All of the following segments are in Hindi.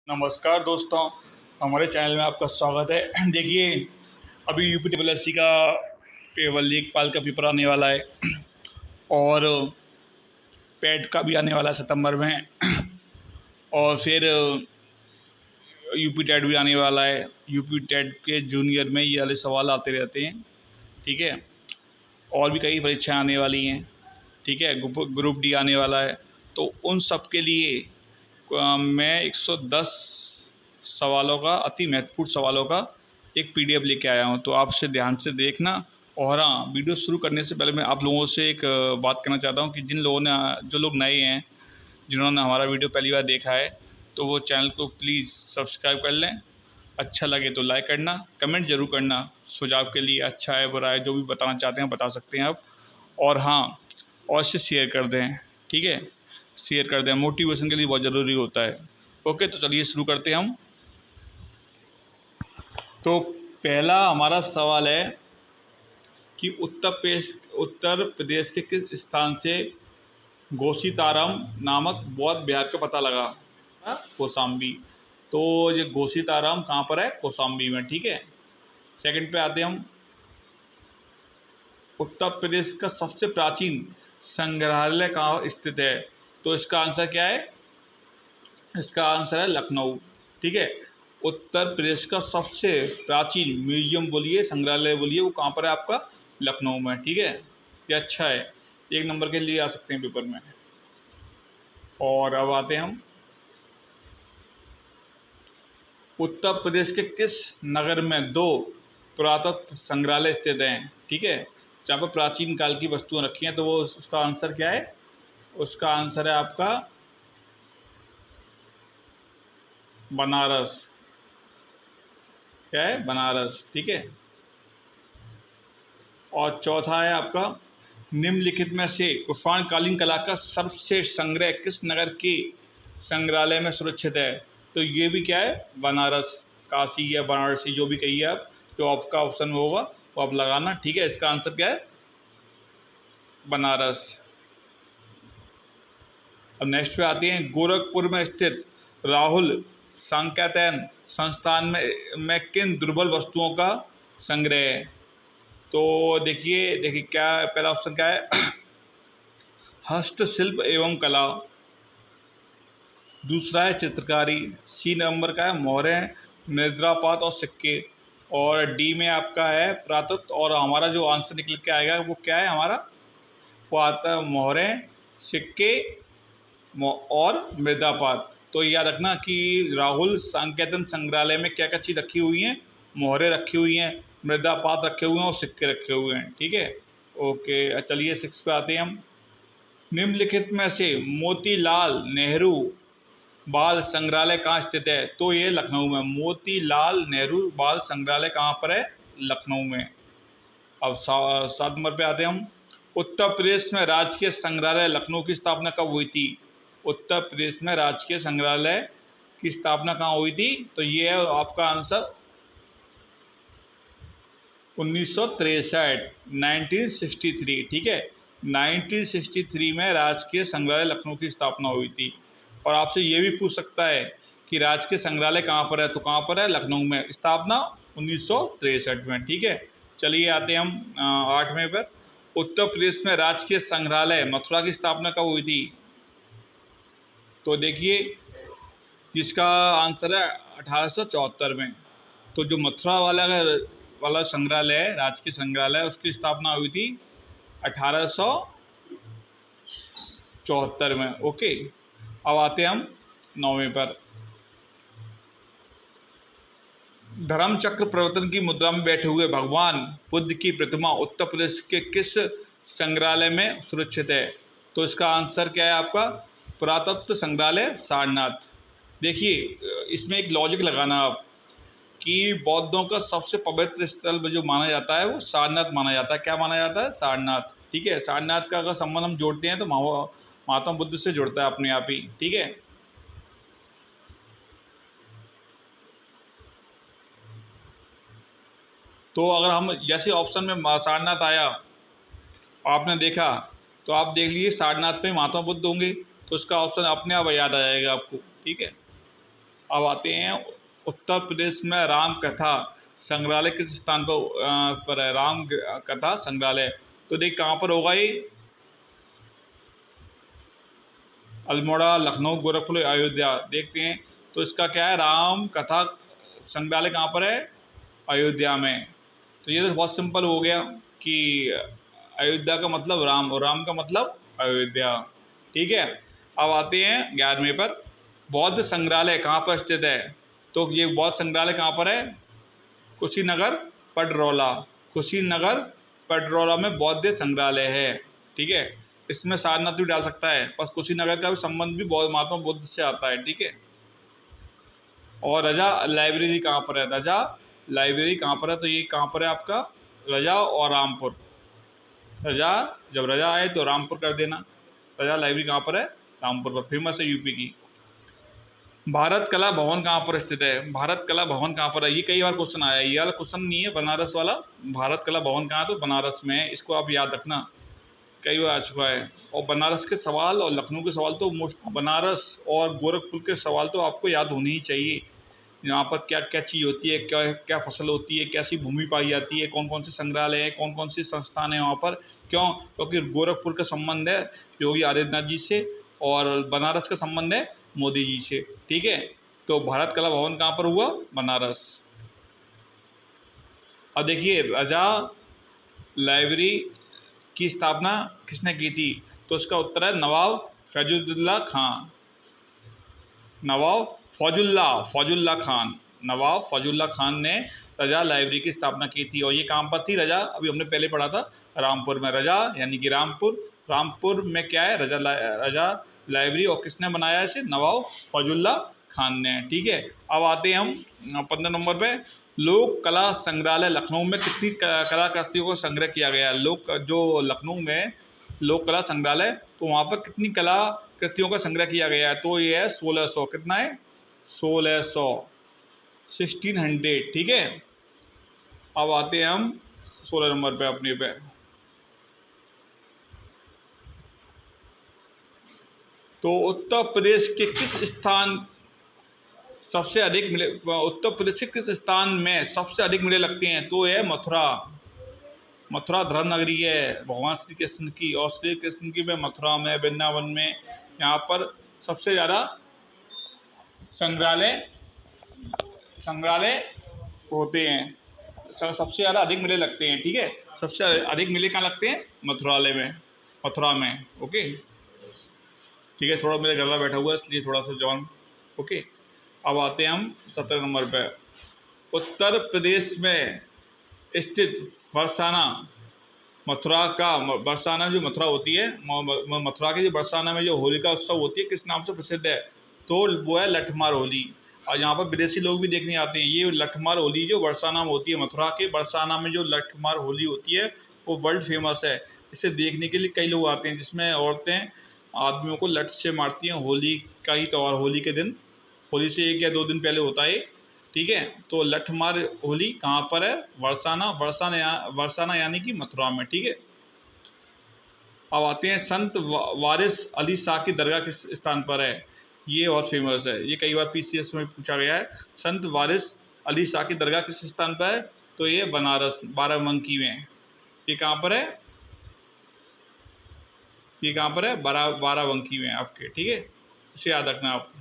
नमस्कार दोस्तों, हमारे चैनल में आपका स्वागत है। देखिए, अभी यूपी ट्रिपल एस सी का पेपर लेखपाल का पेपर आने वाला है और पेट का भी आने वाला है सितंबर में और फिर यूपी टेट भी आने वाला है। यूपी टेट के जूनियर में ये वाले सवाल आते रहते हैं, ठीक है। और भी कई परीक्षाएं आने वाली हैं, ठीक है। ग्रुप डी आने वाला है, तो उन सब के लिए मैं 110 सवालों का, अति महत्वपूर्ण सवालों का एक पीडीएफ लेके आया हूँ, तो आप इसे ध्यान से देखना। और हाँ, वीडियो शुरू करने से पहले मैं आप लोगों से एक बात करना चाहता हूँ कि जिन लोगों ने, जो लोग नए हैं, जिन्होंने हमारा वीडियो पहली बार देखा है, तो वो चैनल को प्लीज़ सब्सक्राइब कर लें। अच्छा लगे तो लाइक करना, कमेंट ज़रूर करना, सुझाव के लिए अच्छा है बुरा है जो भी बताना चाहते हैं बता सकते हैं आप। और हाँ, और इसे शेयर कर दें, ठीक है। शेयर कर दें, मोटिवेशन के लिए बहुत ज़रूरी होता है। ओके, तो चलिए शुरू करते हैं हम। तो पहला हमारा सवाल है कि उत्तर प्रदेश के किस स्थान से गोसीतारम नामक बौद्ध विहार का पता लगा? कौशाम्बी। तो ये गोसीतारम कहाँ पर है? कौशाम्बी में, ठीक है। सेकंड पे आते हैं हम। उत्तर प्रदेश का सबसे प्राचीन संग्रहालय कहाँ स्थित है? तो इसका आंसर क्या है? इसका आंसर है लखनऊ, ठीक है। उत्तर प्रदेश का सबसे प्राचीन म्यूजियम बोलिए, संग्रहालय बोलिए, वो कहाँ पर है आपका? लखनऊ में, ठीक है। ये अच्छा है, 1 नंबर के लिए आ सकते हैं पेपर में। और अब आते हैं हम, उत्तर प्रदेश के किस नगर में 2 पुरातत्व संग्रहालय स्थित हैं? ठीक है, जहाँ पर प्राचीन काल की वस्तुएं रखी हैं, तो वो उसका आंसर क्या है? उसका आंसर है आपका बनारस। क्या है? बनारस, ठीक है। और चौथा है आपका, निम्नलिखित में से कुषाणकालीन कला का सर्वश्रेष्ठ संग्रह किस नगर के संग्रहालय में सुरक्षित है? तो ये भी क्या है? बनारस, काशी या बनारसी, जो भी कहिए आप, जो आपका ऑप्शन होगा वो आप लगाना, ठीक है। इसका आंसर क्या है? बनारस। अब नेक्स्ट पे आते हैं, गोरखपुर में स्थित राहुल सांकेतन संस्थान में किन दुर्लभ वस्तुओं का संग्रह है? तो देखिए देखिए क्या पहला ऑप्शन क्या है? हस्तशिल्प एवं कला। दूसरा है चित्रकारी। सी नंबर का है मोहरें, मुद्रापात और सिक्के। और डी में आपका है पुरातत्व। और हमारा जो आंसर निकल के आएगा वो क्या है हमारा? वो आता है मोहरें, सिक्के और मृदापात। तो याद रखना कि राहुल सांकेतन संग्रहालय में क्या क्या चीज़ रखी हुई हैं? मोहरें रखी हुई हैं, मृदापात रखे हुए हैं और सिक्के रखे हुए हैं, ठीक है। ओके, चलिए 6 पे आते हैं हम। निम्नलिखित में से मोतीलाल नेहरू बाल संग्रहालय कहाँ स्थित है? तो ये लखनऊ में। मोतीलाल नेहरू बाल संग्रहालय कहाँ पर है? लखनऊ में। अब 7 नंबर पे आते हैं हम। उत्तर प्रदेश में राजकीय संग्रहालय लखनऊ की स्थापना कब हुई थी? उत्तर प्रदेश में राजकीय संग्रहालय की स्थापना कहाँ हुई थी? तो ये है आपका आंसर 1963, 1963, ठीक है। 1963 में राजकीय संग्रहालय लखनऊ की स्थापना हुई थी। और आपसे ये भी पूछ सकता है कि राजकीय संग्रहालय कहाँ पर है? तो कहाँ पर है? लखनऊ में। स्थापना 1963 में, ठीक है। चलिए आते हैं हम 8वें पर। उत्तर प्रदेश में राजकीय संग्रहालय मथुरा की स्थापना कब हुई थी? तो देखिए, जिसका आंसर है 1874 में। तो जो मथुरा वाला संग्रहालय है, राजकीय संग्रहालय, उसकी स्थापना हुई थी 1874 में। ओके, अब आते हैं हम 9वें पर। धर्मचक्र प्रवर्तन की मुद्रा में बैठे हुए भगवान बुद्ध की प्रतिमा उत्तर प्रदेश के किस संग्रहालय में सुरक्षित है? तो इसका आंसर क्या है आपका? पुरातत्व संग्रहालय सारनाथ। देखिए, इसमें एक लॉजिक लगाना आप कि बौद्धों का सबसे पवित्र स्थल जो माना जाता है वो सारनाथ माना जाता है। क्या माना जाता है? सारनाथ, ठीक है। सारनाथ का अगर संबंध हम जोड़ते हैं तो महात्मा बुद्ध से जुड़ता है अपने आप ही, ठीक है। तो अगर हम जैसे ऑप्शन में सारनाथ आया, आपने देखा, तो आप देख लीजिए सारनाथ पे महात्मा बुद्ध होंगे, तो उसका ऑप्शन अपने आप याद आ जाएगा आपको, ठीक है। अब आते हैं उत्तर प्रदेश में राम कथा संग्रहालय किस स्थान पर है? राम कथा संग्रहालय, तो देख कहाँ पर होगा ये? अल्मोड़ा, लखनऊ, गोरखपुर, अयोध्या। देखते हैं तो इसका क्या है, राम कथा संग्रहालय कहाँ पर है? अयोध्या में। तो ये तो बहुत सिंपल हो गया कि अयोध्या का मतलब राम और राम का मतलब अयोध्या। ठीक है। अब आते हैं 11वें पर, बौद्ध संग्रहालय कहाँ पर स्थित है? तो ये बौद्ध संग्रहालय कहाँ पर है? कुशीनगर, पडरौला। कुशीनगर, पडरौला में बौद्ध संग्रहालय है। ठीक है। इसमें सारनाथ भी डाल सकता है, पर कुशीनगर का भी संबंध भी बौद्ध महात्मा बुद्ध से आता है। ठीक है। और रजा लाइब्रेरी कहाँ पर है? रजा लाइब्रेरी कहाँ पर है? तो ये कहाँ पर है आपका? रजा और रामपुर। रजा, जब रजा आए तो रामपुर कर देना। रजा लाइब्रेरी कहाँ पर है? रामपुर पर, फेमस है यूपी की। भारत कला भवन कहाँ पर स्थित है? भारत कला भवन कहाँ पर है? ये कई बार क्वेश्चन आया है, ये वाला क्वेश्चन नहीं है बनारस वाला। भारत कला भवन कहाँ है? तो बनारस में है, इसको आप याद रखना, कई बार आ चुका है। और बनारस के सवाल और लखनऊ के सवाल तो मोस्ट, बनारस और गोरखपुर के सवाल तो आपको याद होने ही चाहिए। यहाँ पर क्या क्या चीज़ होती है, क्या क्या फसल होती है, कैसी भूमि पाई जाती है, कौन कौन से संग्रहालय है, कौन कौन सी संस्थान है वहाँ पर। क्यों? क्योंकि गोरखपुर का संबंध है योगी आदित्यनाथ जी से और बनारस का संबंध है मोदी जी से। ठीक है। तो भारत कला भवन कहाँ पर हुआ? बनारस। अब देखिए, रजा लाइब्रेरी की स्थापना किसने की थी? तो इसका उत्तर है नवाब फैजुल्ला खान। नवाब फौजुल्ला खान, नवाब फौजुल्ला खान ने रजा लाइब्रेरी की स्थापना की थी। और ये कहाँ पर थी रजा? अभी हमने पहले पढ़ा था, रामपुर में। रजा यानी कि रामपुर, रामपुर में क्या है? रजा लाइब्रेरी। और किसने बनाया इसे? नवाब फौजुल्ला खान ने। ठीक है। अब आते हैं हम 15 नंबर पे, लोक कला संग्रहालय लखनऊ में कितनी कलाकृतियों को संग्रह किया गया है? जो लखनऊ में लोक कला संग्रहालय, तो वहाँ पर कितनी कलाकृतियों का संग्रह किया गया है? तो ये है 1600। कितना है? 1600, 1600। ठीक है। अब आते हैं हम 16 नंबर पे अपने पे। तो उत्तर प्रदेश के किस स्थान सबसे अधिक मिले, उत्तर प्रदेश के किस स्थान में सबसे अधिक मेले लगते हैं? तो यह मथुरा। मथुरा धर्म नगरी है भगवान श्री कृष्ण की, और श्री कृष्ण की में मथुरा में, वृंदावन में, यहाँ पर सबसे ज़्यादा संग्रहालय संग्रहालय होते हैं। सबसे ज़्यादा अधिक मेले लगते हैं। ठीक है। सबसे अधिक मेले कहाँ लगते हैं? मथुरालय में, मथुरा में। ओके। ठीक है। थोड़ा मेरा गला बैठा हुआ है इसलिए थोड़ा सा जवान। ओके। अब आते हैं हम 17 नंबर पे, उत्तर प्रदेश में स्थित बरसाना, मथुरा का बरसाना जो मथुरा होती है, मथुरा की जो बरसाना में जो होलिका उत्सव होती है, किस नाम से प्रसिद्ध है? तो वो है लठमार होली। और यहाँ पर विदेशी लोग भी देखने आते हैं। ये लठमार होली जो बरसाना में होती है, मथुरा के बरसाना में जो लठमार होली होती है, वो वर्ल्ड फेमस है। इसे देखने के लिए कई लोग आते हैं, जिसमें औरतें आदमियों को लठ से मारती हैं। होली का ही त्यौहार, होली के दिन, होली से 1 या 2 दिन पहले होता है। ठीक है। तो लठमार होली कहाँ पर है? बरसाना यानी कि मथुरा में। ठीक है। अब आते हैं संत वारिस अली शाह की दरगाह किस स्थान पर है? ये बहुत फेमस है, ये कई बार पीसीएस में पूछा गया है। संत वारिस अली शाह की दरगाह किस स्थान पर है? तो ये बनारस, बाराबंकी में। ये कहाँ पर है? ये कहाँ पर है? बाराबंकी में आपके। ठीक है। इसे याद रखना आप।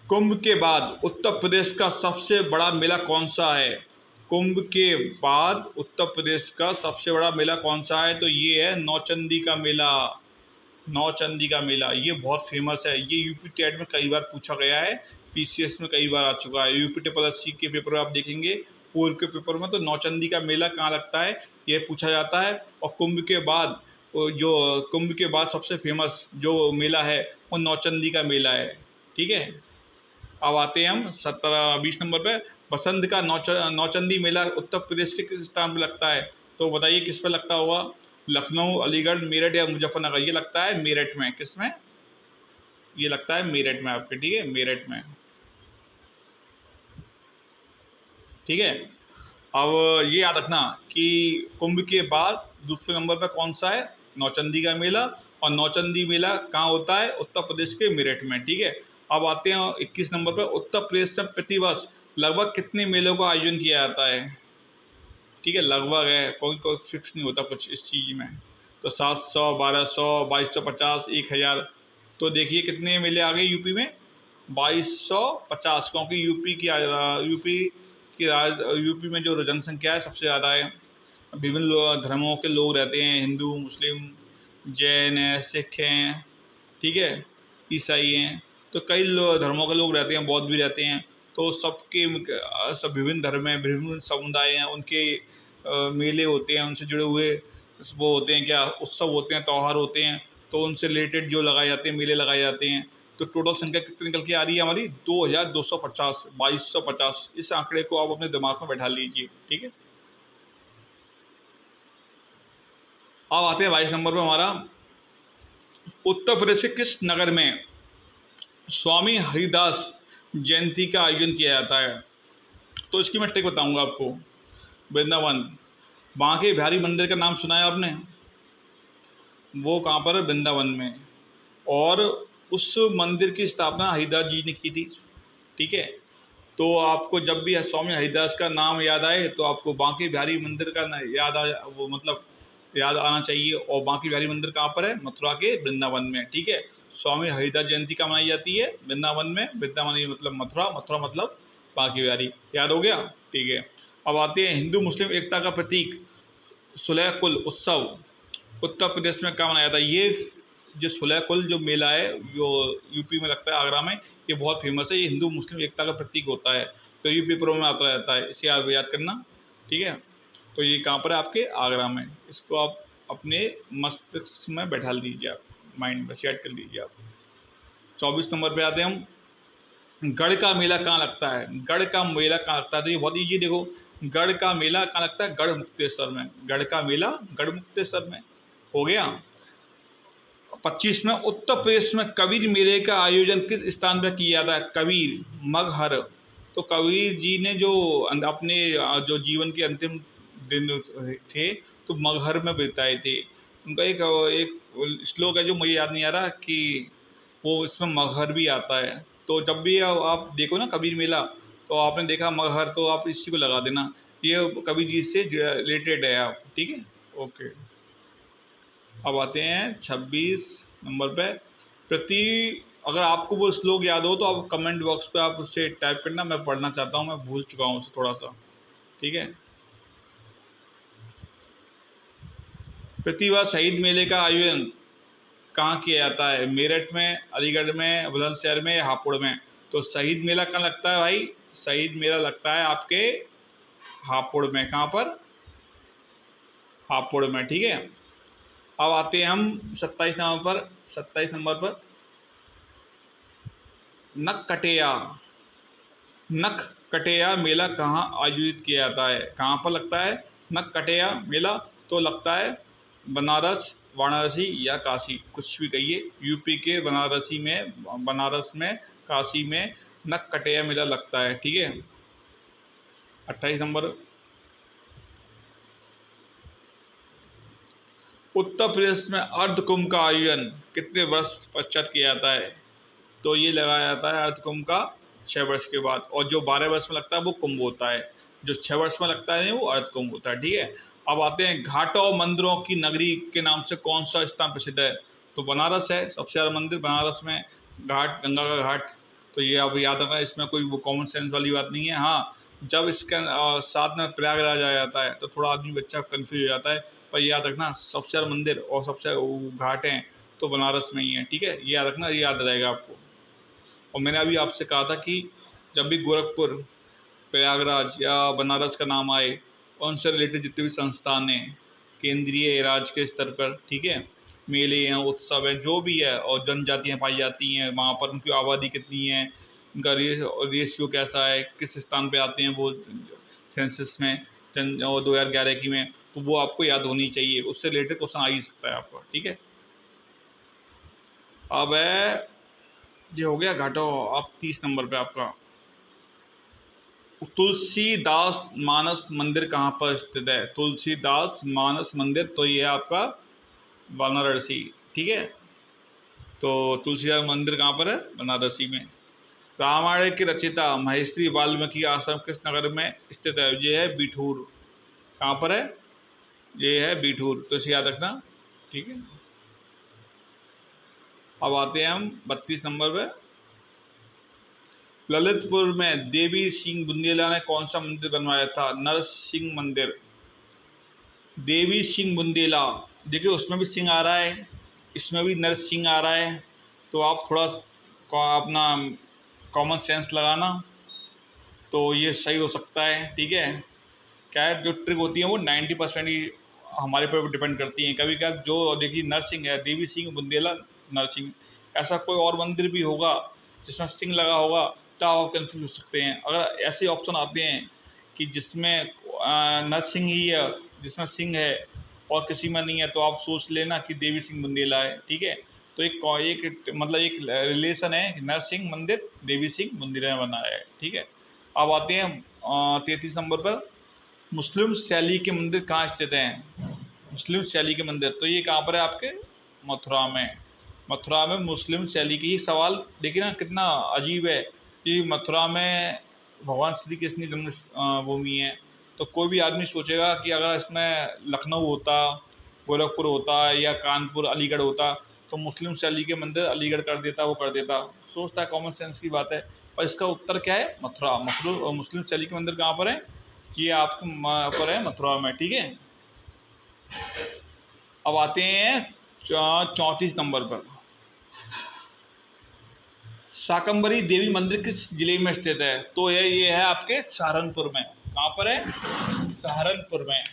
कुंभ के बाद उत्तर प्रदेश का सबसे बड़ा मेला कौन सा है? कुंभ के बाद उत्तर प्रदेश का सबसे बड़ा मेला कौन सा है? तो ये है नौचंदी का मेला। नौचंदी का मेला ये बहुत फेमस है। ये यूपी टेट में कई बार पूछा गया है, पीसीएस में कई बार आ चुका है। यूपी ट्रिपल के पेपर में आप देखेंगे, पूर्व के पेपर में, तो नौचंदी का मेला कहाँ लगता है ये पूछा जाता है। और कुंभ के बाद सबसे फेमस जो मेला है वो नौचंदी का मेला है। ठीक है। अब आते हैं हम 20 नंबर पे, बसंत का नौचंदी मेला उत्तर प्रदेश के किस स्थान पर लगता है? तो बताइए किस पर लगता होगा? लखनऊ, अलीगढ़, मेरठ या मुजफ्फरनगर? ये लगता है मेरठ में। किस में? ये लगता है मेरठ में आपके। ठीक है। मेरठ में। ठीक है। अब ये याद रखना कि कुंभ के बाद दूसरे नंबर पर कौन सा है? नौचंदी का मेला। और नौचंदी मेला कहाँ होता है? उत्तर प्रदेश के मेरठ में। ठीक है। अब आते हैं 21 नंबर पर, उत्तर प्रदेश में प्रतिवर्ष लगभग कितने मेलों का आयोजन किया जाता है? ठीक है, लगभग है, कोई फिक्स नहीं होता कुछ इस चीज़ में। तो 700, 1200, 2250, 1000। तो देखिए कितने मेले आ गए यूपी में, 2250, क्योंकि यूपी में जो जनसंख्या है सबसे ज़्यादा है। विभिन्न धर्मों के लोग रहते हैं, हिंदू, मुस्लिम, जैन हैं, सिख हैं, ठीक है, ईसाई हैं। तो कई धर्मों के लोग रहते हैं, बौद्ध भी रहते हैं। तो सब विभिन्न धर्म हैं, विभिन्न समुदाय हैं, उनके मेले होते हैं, उनसे जुड़े हुए वो होते हैं, क्या उत्सव होते हैं, त्यौहार होते हैं। तो उनसे रिलेटेड जो लगाए जाते हैं, मेले लगाए जाते हैं। तो टोटल संख्या कितनी निकल के आ रही है हमारी? 2250, 2250। इस आंकड़े को आप अपने दिमाग में बैठा लीजिए, ठीक है। अब आते हैं 22 नंबर पर हमारा, उत्तर प्रदेश के किस नगर में स्वामी हरिदास जयंती का आयोजन किया जाता है? तो इसकी मैं ट्रिक बताऊंगा आपको। वृंदावन, बांके बिहारी मंदिर का नाम सुना है आपने? वो कहाँ पर है? वृंदावन में। और उस मंदिर की स्थापना हरिदास जी ने की थी, ठीक है। तो आपको जब भी स्वामी हरिदास का नाम याद आए तो आपको बांके बिहारी मंदिर का याद आना चाहिए। और बांके बिहारी मंदिर कहाँ पर है? मथुरा के वृंदावन में, ठीक है। स्वामी हरिदास जयंती का मनाई जाती है वृंदावन में। वृंदावन ये मतलब मथुरा, मथुरा मतलब बांके बिहारी। याद हो गया, ठीक है। अब आते हैं हिंदू मुस्लिम एकता का प्रतीक सुलह कुल उत्सव उत्तर प्रदेश में कहाँ मनाया जाता है? ये जो सुलह कुल जो मेला है, जो यूपी में लगता है, आगरा में, ये बहुत फेमस है। ये हिंदू मुस्लिम एकता का प्रतीक होता है। तो ये पेपरों में आता रहता है, इसे आप याद करना, ठीक है। तो ये कहाँ पर है? आपके आगरा में। इसको आप अपने मस्तिष्क में बैठा लीजिए, आप माइंड में सेट कर लीजिए आप। 24 नंबर पे आते हैं हम, गढ़ का मेला कहाँ लगता है? गढ़ का मेला कहाँ लगता है? तो ये बहुत ईजी, देखो, गढ़ का मेला कहाँ लगता है? गढ़ मुक्तेश्वर में। गढ़ का मेला गढ़ मुक्तेश्वर में, हो गया। 25 में, उत्तर प्रदेश में कबीर मेले का आयोजन किस स्थान पर किया जाता है? कबीर, मगहर। तो कबीर जी ने जो अपने जो जीवन के अंतिम दिन थे तो मगहर में बिताए थे। उनका एक एक श्लोक है जो मुझे याद नहीं आ रहा, कि वो इसमें मगहर भी आता है। तो जब भी आप देखो ना कबीर मेला, तो आपने देखा मगहर, तो आप इसी को लगा देना, ये कबीर जी से रिलेटेड है आप, ठीक है, ओके। अब आते हैं 26 नंबर पे, प्रति अगर आपको वो श्लोक याद हो तो आप कमेंट बॉक्स पे आप उसे टाइप करना, मैं पढ़ना चाहता हूँ, मैं भूल चुका हूँ उसे थोड़ा सा, ठीक है। प्रतिवर्ष शहीद मेले का आयोजन कहाँ किया जाता है? मेरठ में, अलीगढ़ में, बुलंदशहर में या हापुड़ में? तो शहीद मेला कहाँ लगता है भाई? शहीद मेला लगता है आपके हापुड़ में। कहाँ पर? हापुड़ में, ठीक है। अब आते हैं हम 27 नंबर पर, नख कटेया मेला कहाँ आयोजित किया जाता है? कहाँ पर लगता है नख कटेया मेला? तो लगता है बनारस, वाराणसी या काशी, कुछ भी कहिए। यूपी के बनारस में, काशी में नख कटेया मेला लगता है, ठीक है। 28 नंबर, उत्तर प्रदेश में अर्धकुंभ का आयोजन कितने वर्ष पश्चात किया जाता है? तो ये लगाया जाता है अर्धकुंभ का 6 वर्ष के बाद। और जो 12 वर्ष में लगता है वो कुंभ होता है, जो 6 वर्ष में लगता है वो अर्धकुंभ होता है, ठीक है। अब आते हैं, घाटों और मंदिरों की नगरी के नाम से कौन सा स्थान प्रसिद्ध है? तो बनारस है, सबसे ज़्यादा मंदिर बनारस में, घाट, गंगा का घाट। तो ये आप याद रखना, इसमें कोई वो कॉमन सेंस वाली बात नहीं है। हाँ, जब इसके साथ में प्रयागराज आ जाता है तो थोड़ा आदमी बच्चा कन्फ्यूज हो जाता है, पर याद रखना सबसे ज़्यादा मंदिर और सबसे घाट हैं तो बनारस में ही है, ठीक है। ये याद रखना, ये याद रहेगा आपको। और मैंने अभी आपसे कहा था कि जब भी गोरखपुर, प्रयागराज या बनारस का नाम आए, उनसे रिलेटेड जितने भी संस्थान हैं, केंद्रीय राज्य के स्तर पर, ठीक है, मेले हैं, उत्सव हैं, जो भी है, और जनजातियाँ पाई जाती हैं वहाँ पर, उनकी आबादी कितनी है, उनका रेशियो कैसा है, किस स्थान पे आते हैं वो सेंसस में, और 2011 की में, तो वो आपको याद होनी चाहिए। उससे रिलेटेड क्वेश्चन आ ही सकता है आपका, ठीक है। अब है, ये हो गया घाटों। अब 30 नंबर पे आपका, तुलसीदास मानस मंदिर कहाँ पर स्थित है? तुलसीदास मानस मंदिर, तो ये है आपका वाराणसी, ठीक है। तो तुलसीदास मंदिर कहाँ पर है? बनारसी में। रामायण के रचयिता महर्षि वाल्मीकि आश्रम किस नगर में स्थित है? ये है बिठूर। कहाँ पर है? ये है बिठूर, तो इसे याद रखना। ठीक है, अब आते हैं हम 32 नंबर पे। ललितपुर में देवी सिंह बुंदेला ने कौन सा मंदिर बनवाया था? नरसिंह मंदिर। देवी सिंह बुंदेला, देखिए उसमें भी सिंह आ रहा है, इसमें भी नरसिंह आ रहा है, तो आप थोड़ा अपना कॉमन सेंस लगाना, तो ये सही हो सकता है। ठीक है, क्या है, जो ट्रिक होती है वो 90% ही हमारे पर डिपेंड करती हैं। कभी कभी जो देखिए नरसिंह है, देवी सिंह बुंदेला नरसिंह, ऐसा कोई और मंदिर भी होगा जिसमें सिंह लगा होगा, तो आप कंफ्यूज हो सकते हैं। अगर ऐसे ऑप्शन आते हैं कि जिसमें नरसिंह ही है, जिसमें सिंह है और किसी में नहीं है, तो आप सोच लेना कि देवी सिंह बुंदेला है। ठीक है, तो एक मतलब एक रिलेशन है, नरसिंह मंदिर देवी सिंह बुंदेला ने बनाया है। ठीक है, अब आते हैं 33 नंबर पर। मुस्लिम शैली के मंदिर कहाँ स्थित हैं? मुस्लिम शैली के मंदिर, तो ये कहाँ पर है आपके? मथुरा में। मथुरा में मुस्लिम शैली की। सवाल देखिए ना कितना अजीब है कि मथुरा में भगवान श्री कृष्ण की जन्म भूमि है, तो कोई भी आदमी सोचेगा कि अगर इसमें लखनऊ होता, गोरखपुर होता या कानपुर अलीगढ़ होता, तो मुस्लिम शैली के मंदिर अलीगढ़ कर देता, वो कर देता, सोचता है, कॉमन सेंस की बात है। और इसका उत्तर क्या है? मथुरा। मुस्लिम शैली के मंदिर कहाँ पर है? ये आपके पर है मथुरा में। ठीक है, अब आते हैं 34 नंबर पर। शाकंभरी देवी मंदिर किस जिले में स्थित है? तो ये है आपके सहारनपुर में। कहाँ पर है? सहारनपुर में।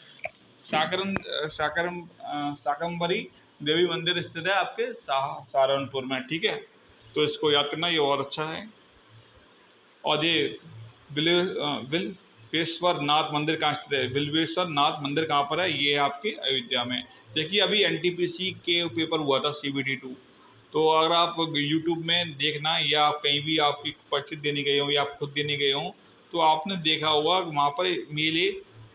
शाकंभरी देवी मंदिर स्थित है आपके सहारनपुर में। ठीक है, तो इसको याद करना, ये और अच्छा है। और ये बिल्वेश्वर नाथ मंदिर कहाँ स्थित है? बिल्वेश्वर नाथ मंदिर कहाँ पर है? ये है आपके अयोध्या में। देखिए अभी एनटीपीसी के पेपर हुआ था CBT 2, तो अगर आप यूट्यूब में देखना या आप कहीं भी आपकी पर्ची देने गए हो या आप खुद देने गए हो, तो आपने देखा होगा वहाँ पर मेले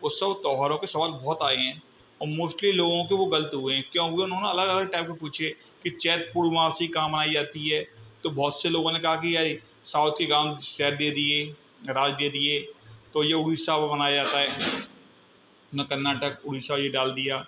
उत्सव त्योहारों के सवाल बहुत आए हैं, और मोस्टली लोगों के वो गलत हुए हैं। क्यों हुए? उन्होंने अलग अलग टाइप के पूछे कि चैत पूर्णमासी कहाँ मनाई जाती है, तो बहुत से लोगों ने कहा कि यार साउथ के गांव शहर दे दिए, राज्य दे दिए, तो ये उड़ीसा में मनाया जाता है, न कर्नाटक उड़ीसा ये डाल दिया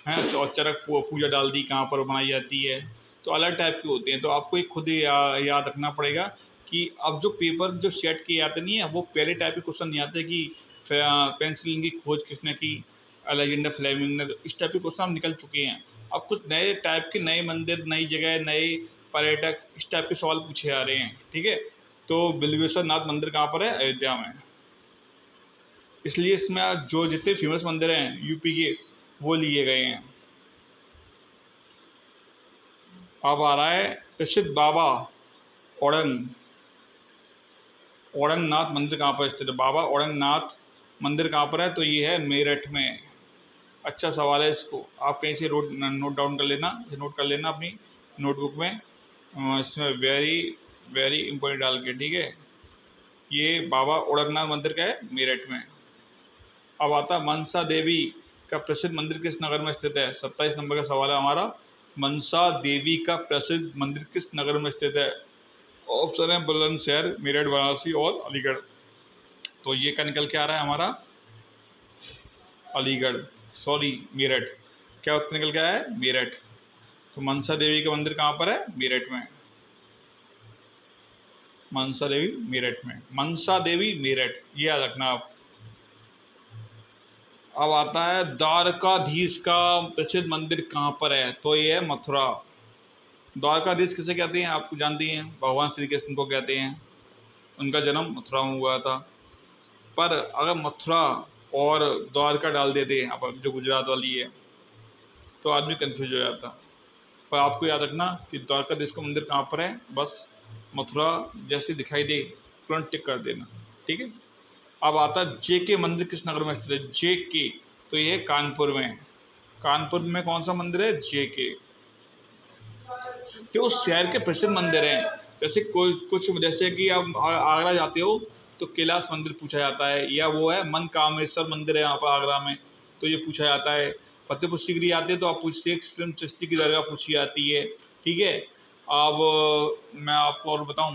है, और चरक पूजा डाल दी कहाँ पर बनाई जाती है। तो अलग टाइप के होते हैं, तो आपको एक खुद याद रखना पड़ेगा कि अब जो पेपर जो सेट किए जाते नहीं है, वो पहले टाइप के क्वेश्चन नहीं आते कि पेंसिलिन की खोज किसने की, अलेक्जेंडर फ्लेमिंग ने, इस टाइप के क्वेश्चन अब निकल चुके हैं। अब कुछ नए टाइप के, नए मंदिर, नई जगह, नए पर्यटक, इस टाइप के सवाल पूछे जा रहे हैं। ठीक है, तो बिल्वेश्वर नाथ मंदिर कहाँ पर है? अयोध्या में। इसलिए इसमें जो जितने फेमस मंदिर हैं यूपी के, वो लिए गए हैं। अब आ रहा है प्रसिद्ध बाबा औरंगनाथ मंदिर कहाँ पर स्थित है? बाबा औरंगनाथ मंदिर कहाँ पर है? तो ये है मेरठ में। अच्छा सवाल है, इसको आप कहीं से नोट डाउन कर लेना, नोट कर लेना अपनी नोटबुक में, इसमें वेरी वेरी इंपॉर्टेंट डाल के। ठीक है, ये बाबा औरंगनाथ मंदिर का है, मेरठ में। अब आता मनसा देवी का प्रसिद्ध मंदिर किस नगर में स्थित है? 27 नंबर का सवाल है हमारा। मनसा देवी का प्रसिद्ध मंदिर किस नगर में स्थित है? ऑप्शन है बुलंदशहर, मेरठ, वाराणसी और अलीगढ़। तो ये का निकल के आ रहा है हमारा अलीगढ़, सॉरी मेरठ। क्या उत्तर निकल के आया है? मेरठ। तो मनसा देवी का मंदिर कहाँ पर है? मेरठ में। मनसा देवी मेरठ में, मनसा देवी मेरठ, ये याद रखना आप। अब आता है द्वारकाधीश का प्रसिद्ध मंदिर कहाँ पर है? तो ये है मथुरा। द्वारकाधीश किसे कहते हैं? आप जानती हैं, भगवान श्री कृष्ण को कहते हैं। उनका जन्म मथुरा में हुआ था। पर अगर मथुरा और द्वारका डाल देते हैं आप, जो गुजरात वाली है, तो आदमी कंफ्यूज हो जाता। पर आपको याद रखना कि द्वारकाधीश का मंदिर कहाँ पर है, बस मथुरा जैसे दिखाई दे तुरंत टिक कर देना। ठीक है, अब आता है JK मंदिर किस नगर में स्थित है? JK, तो ये है कानपुर में। कानपुर में कौन सा मंदिर है? JK। तो उस शहर के प्रसिद्ध मंदिर हैं, जैसे कुछ जैसे कि आप आगरा जाते हो तो कैलाश मंदिर पूछा जाता है, या वो है मनकामेश्वर मंदिर है यहाँ पर आगरा में, तो ये पूछा जाता है। फतेहपुर सीकरी आते हैं तो आप शेख चिश्ती की दरगाह पूछी जाती है। ठीक है, अब मैं आपको और बताऊं,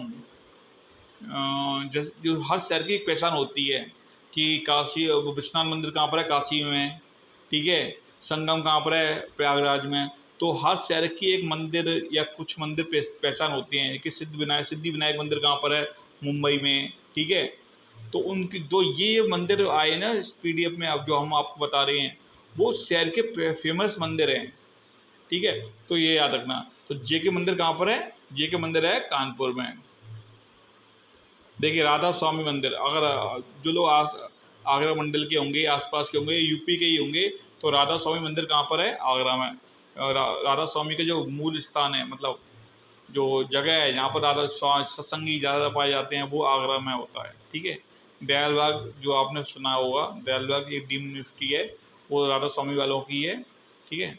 जैसे जो हर शहर की एक पहचान होती है कि काशी विश्वनाथ मंदिर कहाँ पर है, काशी में, ठीक है, संगम कहाँ पर है, प्रयागराज में। तो हर शहर की एक मंदिर या कुछ मंदिर पहचान होती हैं कि सिद्धि विनायक मंदिर कहाँ पर है, मुंबई में, ठीक है। तो उनकी जो ये मंदिर आए ना इस पीडीएफ में, अब जो हम आपको बता रहे हैं वो शहर के फेमस मंदिर हैं, ठीक है। तो ये याद रखना। तो जेके मंदिर कहाँ पर है, जेके मंदिर है कानपुर में। देखिए राधा स्वामी मंदिर, अगर जो लोग आगरा मंडल के होंगे, आसपास के होंगे, यूपी के ही होंगे, तो राधा स्वामी मंदिर कहाँ पर है, आगरा में। राधा स्वामी के जो मूल स्थान है, मतलब जो जगह है जहाँ पर राधा सत्संगी ज़्यादा पाए जाते हैं, वो आगरा में होता है, ठीक है। दयालबाग जो आपने सुना होगा, दयालबाग एक डीम यूनिवर्सिटी है, वो राधा स्वामी वालों की है, ठीक है।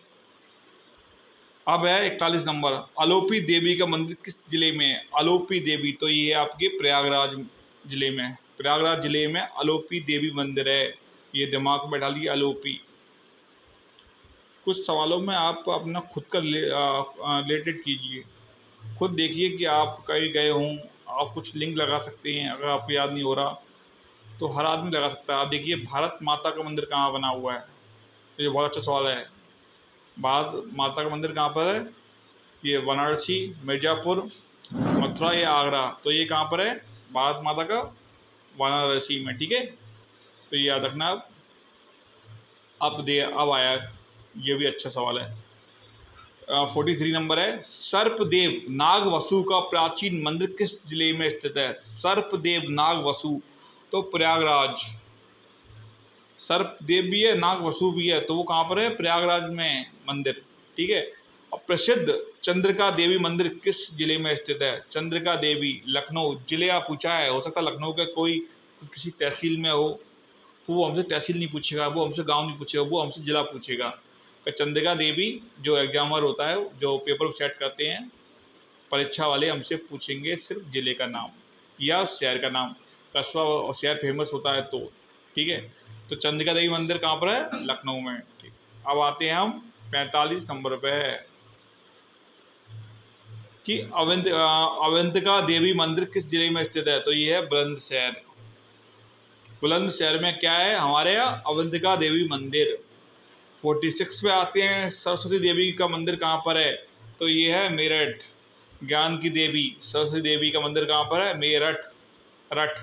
अब है 41 नंबर, आलोपी देवी का मंदिर किस जिले में है, आलोपी देवी, तो ये है आपके प्रयागराज जिले में। प्रयागराज जिले में आलोपी देवी मंदिर है, ये दिमाग में बैठा लीजिए, आलोपी। कुछ सवालों में आप अपना खुद का रिलेटेड कीजिए, खुद देखिए कि आप कहीं गए हों, आप कुछ लिंक लगा सकते हैं। अगर आपको याद नहीं हो रहा तो हर आदमी लगा सकता है। आप देखिए भारत माता का मंदिर कहाँ बना हुआ है, तो ये बहुत अच्छा सवाल है। भारत माता का मंदिर कहाँ पर है, ये वाराणसी, मिर्ज़ापुर, मथुरा या आगरा, तो ये कहाँ पर है, भारत माता का वाराणसी में, ठीक है। तो ये याद रखना। अब आया, ये भी अच्छा सवाल है। 43 नंबर है, सर्पदेव नाग वसु का प्राचीन मंदिर किस जिले में स्थित है, सर्पदेव नाग वसु, तो प्रयागराज। सर्पदेव भी है, नाग वसु भी है, तो वो कहाँ पर है, प्रयागराज में मंदिर, ठीक है। अब प्रसिद्ध चंद्रिका देवी मंदिर किस जिले में स्थित है, चंद्रिका देवी, लखनऊ। जिले आप पूछा है, हो सकता है लखनऊ के कोई किसी तहसील में हो, तो वो हमसे तहसील नहीं पूछेगा, वो हमसे गांव नहीं पूछेगा, वो हमसे जिला पूछेगा। तो चंद्रिका देवी जो एग्जामर होता है, जो पेपर सेट करते हैं परीक्षा वाले, हमसे पूछेंगे सिर्फ जिले का नाम या शहर का नाम, कस्बा और शहर फेमस होता है तो, ठीक है। तो चंद्रिका देवी मंदिर कहाँ पर है, लखनऊ में, ठीक। अब आते हैं हम 45 नंबर पे है कि अवंतिका देवी मंदिर किस जिले में स्थित है, तो ये है बुलंदशहर। बुलंदशहर में क्या है हमारे यहाँ, अवंतिका देवी मंदिर। 46 पे आते हैं, सरस्वती देवी का मंदिर कहाँ पर है, तो ये है मेरठ। ज्ञान की देवी सरस्वती देवी का मंदिर कहाँ पर है, मेरठ। रट,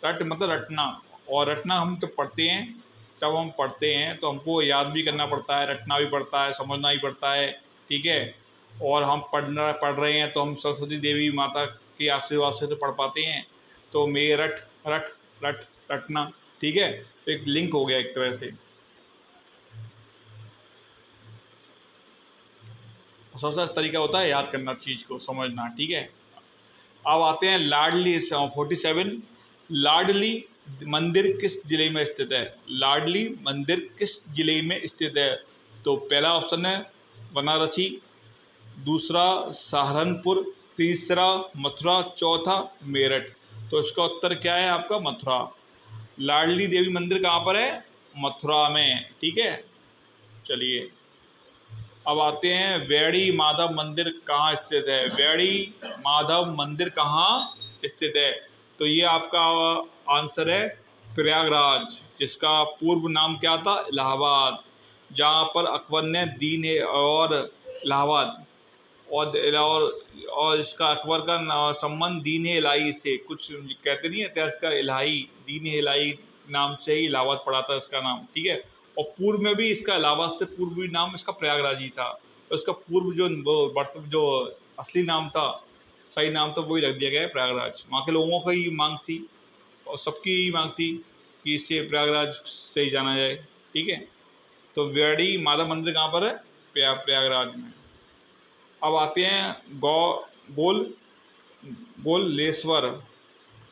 रट मतलब रटना, और रटना हम जब पढ़ते हैं, जब हम पढ़ते हैं तो हमको याद भी करना पड़ता है, रटना भी पड़ता है, समझना भी पड़ता है, ठीक है। और हम पढ़ रहे हैं तो हम सरस्वती देवी माता के आशीर्वाद से तो पढ़ पाते हैं। तो मेरठ, रट, रट, रटना, ठीक है। तो एक लिंक हो गया एक तरह से। सबसे अच्छा तरीका होता है याद करना, चीज़ को समझना, ठीक है। अब आते हैं लाडली 47, लाडली मंदिर किस जिले में स्थित है, लाडली मंदिर किस जिले में स्थित है, तो पहला ऑप्शन है बनारसी, दूसरा सहारनपुर, तीसरा मथुरा, चौथा मेरठ। तो इसका उत्तर क्या है आपका, मथुरा। लाडली देवी मंदिर कहाँ पर है, मथुरा में, ठीक है। चलिए अब आते हैं, वेड़ी माधव मंदिर कहाँ स्थित है, वेड़ी माधव मंदिर कहाँ स्थित है, तो ये आपका आंसर है प्रयागराज, जिसका पूर्व नाम क्या था, इलाहाबाद, जहाँ पर अकबर ने दीन और इलाहाबाद और इसका अकबर का संबंध दीन इलाही से, कुछ कहते नहीं है इसका, इलाही, दीन इलाही नाम से ही इलाहाबाद पड़ा था इसका नाम, ठीक है। और पूर्व में भी इसका इलाहाबाद से पूर्व भी नाम इसका प्रयागराज ही था। तो इसका पूर्व जो असली नाम था, सही नाम तो वही रख दिया गया है, प्रयागराज। वहाँ के लोगों की मांग थी और सबकी मांग थी कि इसे प्रयागराज से ही जाना जाए, ठीक है। तो वेड़ी माधव मंदिर कहाँ पर है, प्रयागराज में। अब आते हैं गोलेश्वर,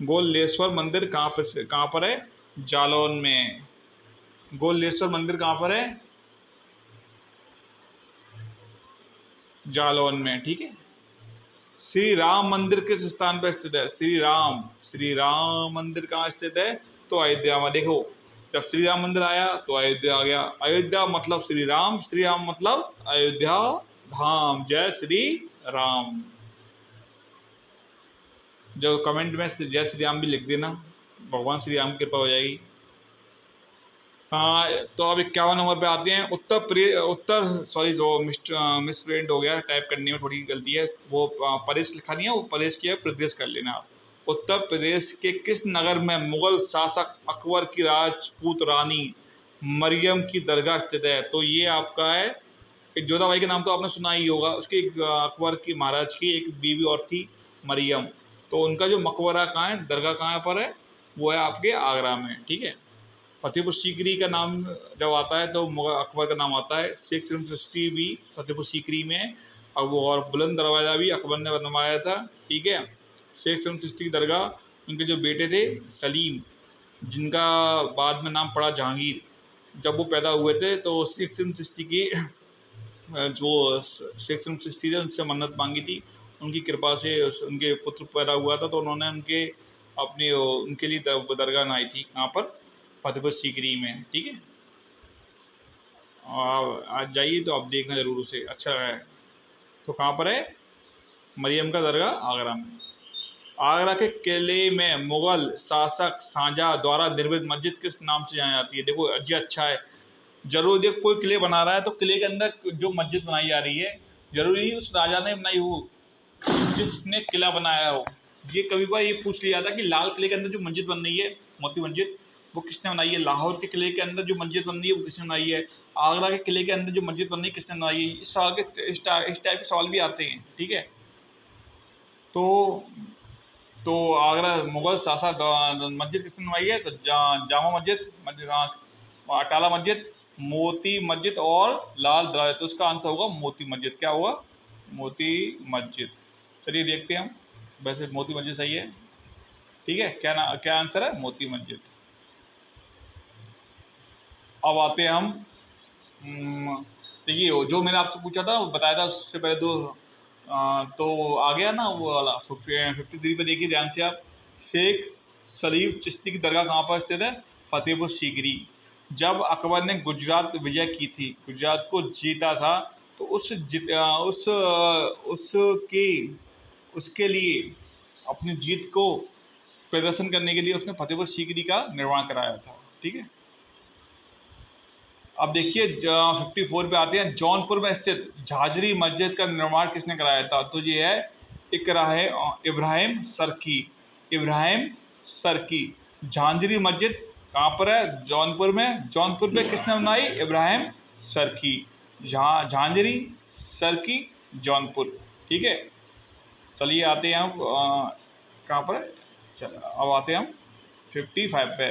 गोलेश्वर मंदिर कहाँ पर है, जालौन में। गोलेश्वर मंदिर कहाँ पर है, जालौन में, ठीक है। श्री राम मंदिर किस स्थान पर स्थित है, श्री राम मंदिर कहाँ स्थित है, तो अयोध्या में। देखो जब श्री राम मंदिर आया तो अयोध्या आ गया, अयोध्या मतलब श्री राम मतलब अयोध्या धाम। जय श्री राम। जो कमेंट में जय श्री राम भी लिख देना, भगवान श्री राम की कृपा हो जाएगी। हाँ, तो अब 51 नंबर पे आते हैं। जो मिस प्रिंट हो गया, टाइप करने में थोड़ी गलती है, वो प्रदेश लिखा नहीं है, वो प्रदेश की है, प्रदेश कर लेना आप। उत्तर प्रदेश के किस नगर में मुगल शासक अकबर की राजपूत रानी मरियम की दरगाह स्थित है? तो ये आपका है, एक जोधाबाई का नाम तो आपने सुना ही होगा, उसकी अकबर की महाराज की एक बीवी और थी मरियम। तो उनका जो मकबरा कहाँ है, दरगाह कहाँ पर है, वो है आपके आगरा में। ठीक है। फतेहपुर सीकरी का नाम जब आता है तो अकबर का नाम आता है। शेख सृष्टि भी फतेहपुर सीकरी में है, और वो और बुलंद दरवाज़ा भी अकबर ने बनवाया था। ठीक है। शेख सृष्टि की दरगाह, उनके जो बेटे थे सलीम, जिनका बाद में नाम पड़ा जहांगीर, जब वो पैदा हुए थे तो शेख सृष्टि की जो शेख सृष्टि थे उनसे मन्नत मांगी थी, उनकी कृपा से उनके पुत्र पैदा हुआ था, तो उन्होंने उनके लिए दरगाह बनाई थी। कहाँ पर? फतेहपुर सीकरी में। ठीक है। आज जाइए तो आप देखना जरूर उसे, अच्छा है। तो कहाँ पर है? मरियम का दरगाह आगरा में। आगरा के किले में मुगल शासक शाहजहां द्वारा निर्मित मस्जिद किस नाम से जानी जाती है? देखो जी, अच्छा है। जरूर देख, कोई किले बना रहा है तो किले के अंदर जो मस्जिद बनाई जा रही है, जरूरी उस राजा ने बनाई हो जिसने किला बनाया हो। ये कभी बार ये पूछ लिया था कि लाल किले के अंदर जो मस्जिद बन रही है, मोती मस्जिद, वो किसने बनाई है? लाहौर के किले के अंदर जो मस्जिद बन रही है वो किसने बनाई है? आगरा के किले के अंदर जो मस्जिद बन रही है किसने बनाई है? इस सवाल के इस टाइप के सवाल भी आते हैं। ठीक है। तो आगरा मुगल शासक मस्जिद किसने बनवाई है? तो जामा मस्जिद, अटाला मस्जिद, मोती मस्जिद और लाल दरवाजा। तो इसका आंसर होगा मोती मस्जिद। क्या हुआ? मोती मस्जिद। चलिए देखते हैं हम। वैसे मोती मस्जिद सही है। ठीक है। क्या आंसर है? मोती मस्जिद। अब आते हैं हम, देखिए जो मैंने आपसे पूछा था, बताया था उससे पहले दो, तो आ गया ना वो वाला 53 पे। देखिए ध्यान से आप। शेख सलीम चिश्ती की दरगाह कहाँ पर स्थित है? फतेहपुर सीकरी। जब अकबर ने गुजरात विजय की थी, गुजरात को जीता था, तो उसके लिए, अपनी जीत को प्रदर्शन करने के लिए उसने फतेहपुर सीकरी का निर्माण कराया था। ठीक है। अब देखिए 54 पे आते हैं। जौनपुर में स्थित झाजरी मस्जिद का निर्माण किसने कराया था? तो ये है इब्राहिम सरकी। इब्राहिम सरकी। झांझरी मस्जिद कहाँ पर है? जौनपुर में। जौनपुर में किसने बनाई? इब्राहिम सरकी। झांझरी, सरकी, जौनपुर। ठीक है। चलिए आते हैं हम, कहाँ पर है? चलो अब आते हैं हम 55 पे।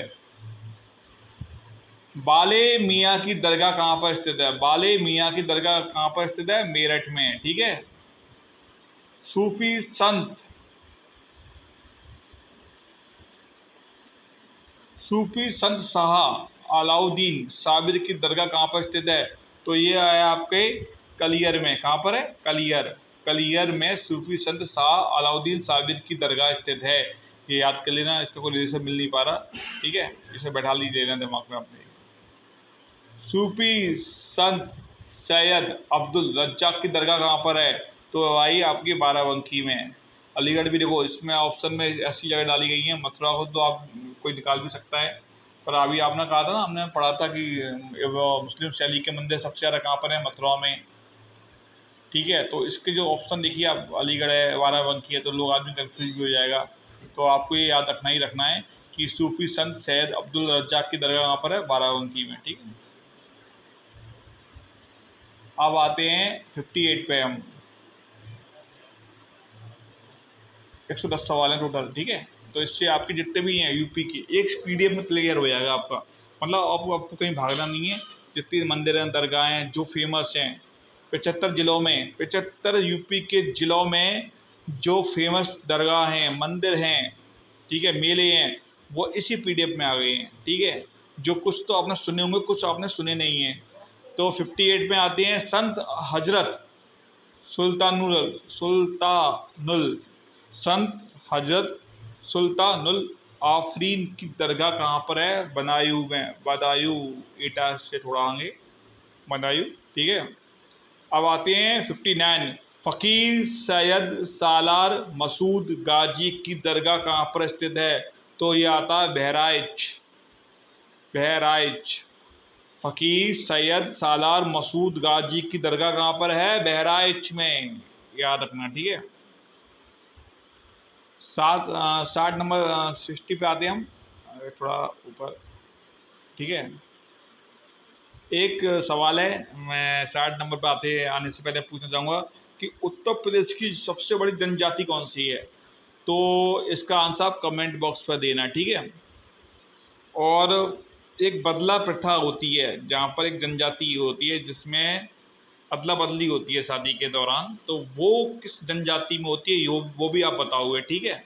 बाले मियाँ की दरगाह कहाँ पर स्थित है? बाले मियाँ की दरगाह कहाँ पर स्थित है? मेरठ में। ठीक है। सूफी संत शाह अलाउद्दीन साबिर की दरगाह कहाँ पर स्थित है? तो ये है आपके कलियर में। कहाँ पर है? कलियर में सूफी संत शाह अलाउद्दीन साबिर की दरगाह स्थित है। ये याद कर लेना, इसका कोई रिलेशन मिल नहीं पा रहा। ठीक है। इसे बैठा लीजिए ना दिमाग में अपने। सूफी संत सैयद अब्दुल रज्जाक की दरगाह कहाँ पर है? तो भाई आपकी बाराबंकी में। अलीगढ़ भी देखो, इसमें ऑप्शन में ऐसी जगह डाली गई है। मथुरा को तो आप कोई निकाल भी सकता है, पर अभी आपने कहा था ना, हमने पढ़ा था कि मुस्लिम शैली के मंदिर सबसे ज़्यादा कहाँ पर है? मथुरा में। ठीक है। तो इसके जो ऑप्शन देखिए आप, अलीगढ़ है, बाराबंकी है, तो लोग आदमी कंफ्यूज भी हो जाएगा। तो आपको ये याद रखना है कि सूफी संत सैयद अब्दुल रज्जाक की दरगाह कहाँ पर है? बाराबंकी में। ठीक है। अब आते हैं 58 पे हम। 110 सवाल हैं टोटल। ठीक है। तो इससे आपके जितने भी हैं यूपी के, एक पीडीएफ में क्लियर हो जाएगा आपका। मतलब आपको कहीं भागना नहीं है। जितनी मंदिर हैं, दरगाह हैं, जो फेमस हैं 75 जिलों में, 75 यूपी के जिलों में जो फेमस दरगाह हैं, मंदिर हैं, ठीक है, मेले हैं, वो इसी पीडीएफ में आ गए हैं। ठीक है। जो कुछ तो आपने सुने होंगे, कुछ आपने सुने नहीं हैं। तो 58 में आते हैं। संत हजरत सुल्तानुल संत हजरत सुल्तानुल आफरीन की दरगाह कहाँ पर है? बदायूं में। बदायूं, एटा से थोड़ा आगे, बदायूं। ठीक है। अब आते हैं 59। फ़कीर सैयद सालार मसूद गाजी की दरगाह कहाँ पर स्थित है? तो ये आता है बहराइच। बहराइच। फ़कीर सैयद सालार मसूद गाजी की दरगाह कहाँ पर है? बहराइच में, याद रखना, ठीक है। 60 नंबर 60 पे आते हैं हम, थोड़ा ऊपर, ठीक है। एक सवाल है, मैं 60 नंबर पे आने से पहले पूछना चाहूँगा कि उत्तर प्रदेश की सबसे बड़ी जनजाति कौन सी है? तो इसका आंसर आप कमेंट बॉक्स पर देना, ठीक है। और एक बदला प्रथा होती है जहाँ पर एक जनजाति होती है जिसमें अदला बदली होती है शादी के दौरान, तो वो किस जनजाति में होती है वो भी आप बताओगे, ठीक है,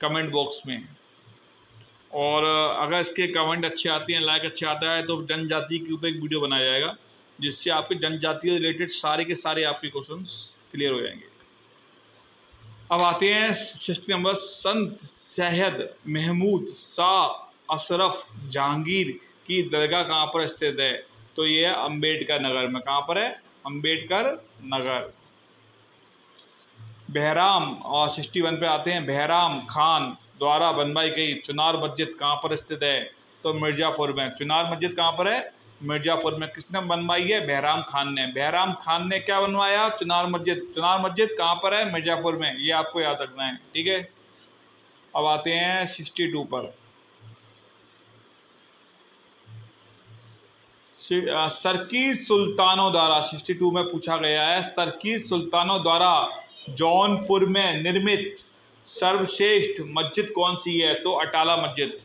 कमेंट बॉक्स में। और अगर इसके कमेंट अच्छे आते हैं, लाइक अच्छे आता है, तो जनजाति के ऊपर एक वीडियो बनाया जाएगा जिससे आपके जनजाति से रिलेटेड सारे के सारे आपके क्वेश्चंस क्लियर हो जाएंगे। अब आते हैं 60 नंबर, संत सैयद महमूद शाह अशरफ जहांगीर की दरगाह कहाँ पर स्थित है? तो ये है अम्बेडकर नगर में। कहाँ पर है? अम्बेडकर नगर। बहराम, और 61 पे आते हैं, बहराम खान द्वारा बनवाई गई चुनार मस्जिद कहाँ पर स्थित है? तो मिर्जापुर में। चुनार मस्जिद कहाँ पर है? मिर्जापुर में। किसने बनवाई है? बहराम खान ने। बहराम खान ने क्या बनवाया? चुनार मस्जिद। चुनार मस्जिद कहाँ पर है? मिर्जापुर में। ये आपको याद रखना है, ठीक है। अब आते हैं 62 पर। सरकीज सुल्तानों द्वारा 62 में पूछा गया है, सरकीज सुल्तानों द्वारा जौनपुर में निर्मित सर्वश्रेष्ठ मस्जिद कौन सी है? तो अटाला मस्जिद।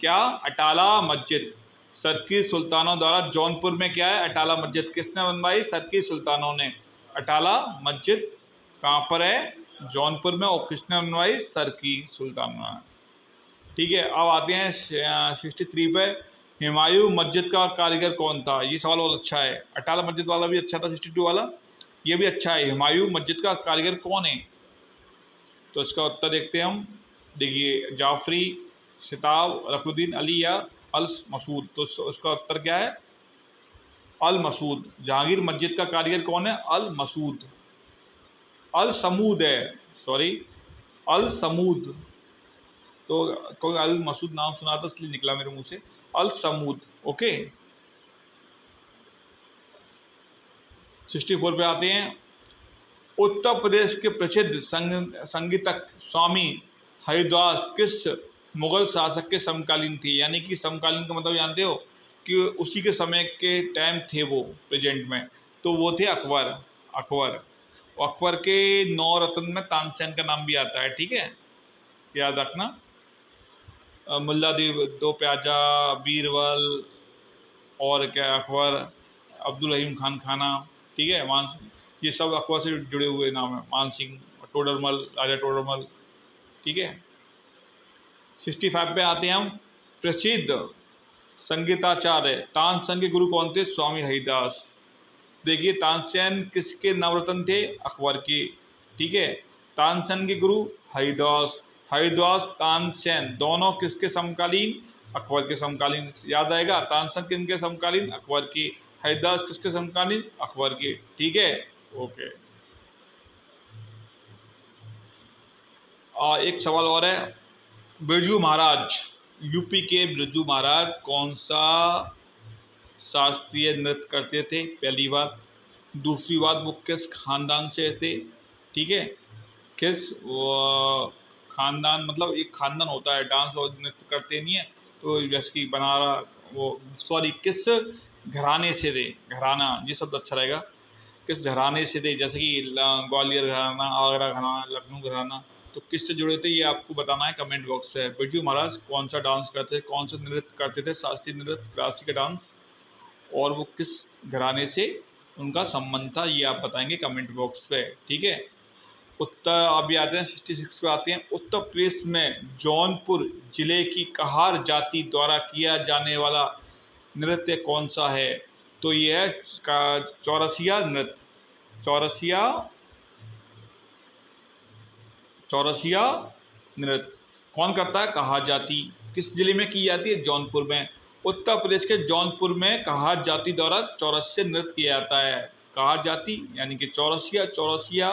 क्या? अटाला मस्जिद। सरकीज सुल्तानों द्वारा जौनपुर में क्या है? अटाला मस्जिद। किसने बनवाई? सरकीज सुल्तानों ने। अटाला मस्जिद कहाँ पर है? जौनपुर में। और किसने बनवाई? सरकीज सुल्तानों ने, ठीक है। अब आते हैं 63 पे, हुमायूं मस्जिद का कारीगर कौन था? ये सवाल बहुत अच्छा है। अटाला मस्जिद वाला भी अच्छा था, 62 वाला, ये भी अच्छा है। हुमायूं मस्जिद का कारीगर कौन है? तो इसका उत्तर देखते हैं हम। देखिए, जाफरी, सिताब, रकुद्दीन अली या अल मसूद। तो उसका उत्तर क्या है? अल मसूद। जहांगीर मस्जिद का कारीगर कौन है? अल मसूद। अल समूद है, सॉरी, अल समूद। तो कोई अल मसूद नाम सुना था इसलिए निकला मेरे मुंह से, अल समूद, ओके। 64 पे आते हैं। उत्तर प्रदेश के प्रसिद्ध संगीतक स्वामी हरिदास किस मुगल शासक के समकालीन थे? यानी कि समकालीन का मतलब जानते हो कि उसी के समय के टाइम थे वो प्रेजेंट में। तो वो थे अकबर। अकबर। अकबर के 9 रत्न में तानसेन का नाम भी आता है, ठीक है, याद रखना। मुल्ला दो प्याजा, बीरबल, और क्या, अकबर, अब्दुल रहीम खान खाना, ठीक है, मान सिंह, ये सब अकबर से जुड़े हुए नाम है। मान सिंह, टोडरमल, राजा टोडरमल, ठीक है। 65 पे आते हैं हम। प्रसिद्ध संगीताचार्य तानसेन के गुरु कौन थे? स्वामी हरिदास। देखिए, तानसेन किसके नवरत्न थे? अकबर के, ठीक है। तानसेन के गुरु हरिदास। हरिदास, तानसेन दोनों किसके समकालीन? अकबर के समकालीन। याद आएगा, तानसेन किनके समकालीन? अकबर की। हरिदास किसके समकालीन? अकबर की, ठीक है, ओके। एक सवाल और है। बिरजू महाराज, यूपी के बिरजू महाराज कौन सा शास्त्रीय नृत्य करते थे? पहली बात। दूसरी बात, वो किस खानदान से थे? ठीक है, किस खानदान, मतलब एक खानदान होता है, डांस और नृत्य करते नहीं है, तो जैसे कि बनारा, वो सॉरी, किस घराने से थे? घराना, ये शब्द अच्छा रहेगा। किस घराने से थे? जैसे कि ग्वालियर घराना, आगरा घराना, लखनऊ घराना। तो किससे जुड़े थे ये आपको बताना है कमेंट बॉक्स में। बिरजू महाराज कौन सा डांस करते थे, कौन सा नृत्य करते थे? शास्त्रीय नृत्य, क्लासिकल डांस, और वो किस घराने से उनका संबंध था, ये आप बताएंगे कमेंट बॉक्स पे, ठीक है। उत्तर अभी आते हैं 66 पे आते हैं। उत्तर प्रदेश में जौनपुर जिले की कहार जाति द्वारा किया जाने वाला नृत्य कौन सा है? तो ये है चौरसिया नृत्य। चौरसिया, चौरसिया नृत्य कौन करता है? कहार जाति। किस जिले में की जाती है? जौनपुर में। उत्तर प्रदेश के जौनपुर में कहार जाति द्वारा चौरसिया नृत्य किया जाता है। कार जाति यानी कि चौरसिया। चौरसिया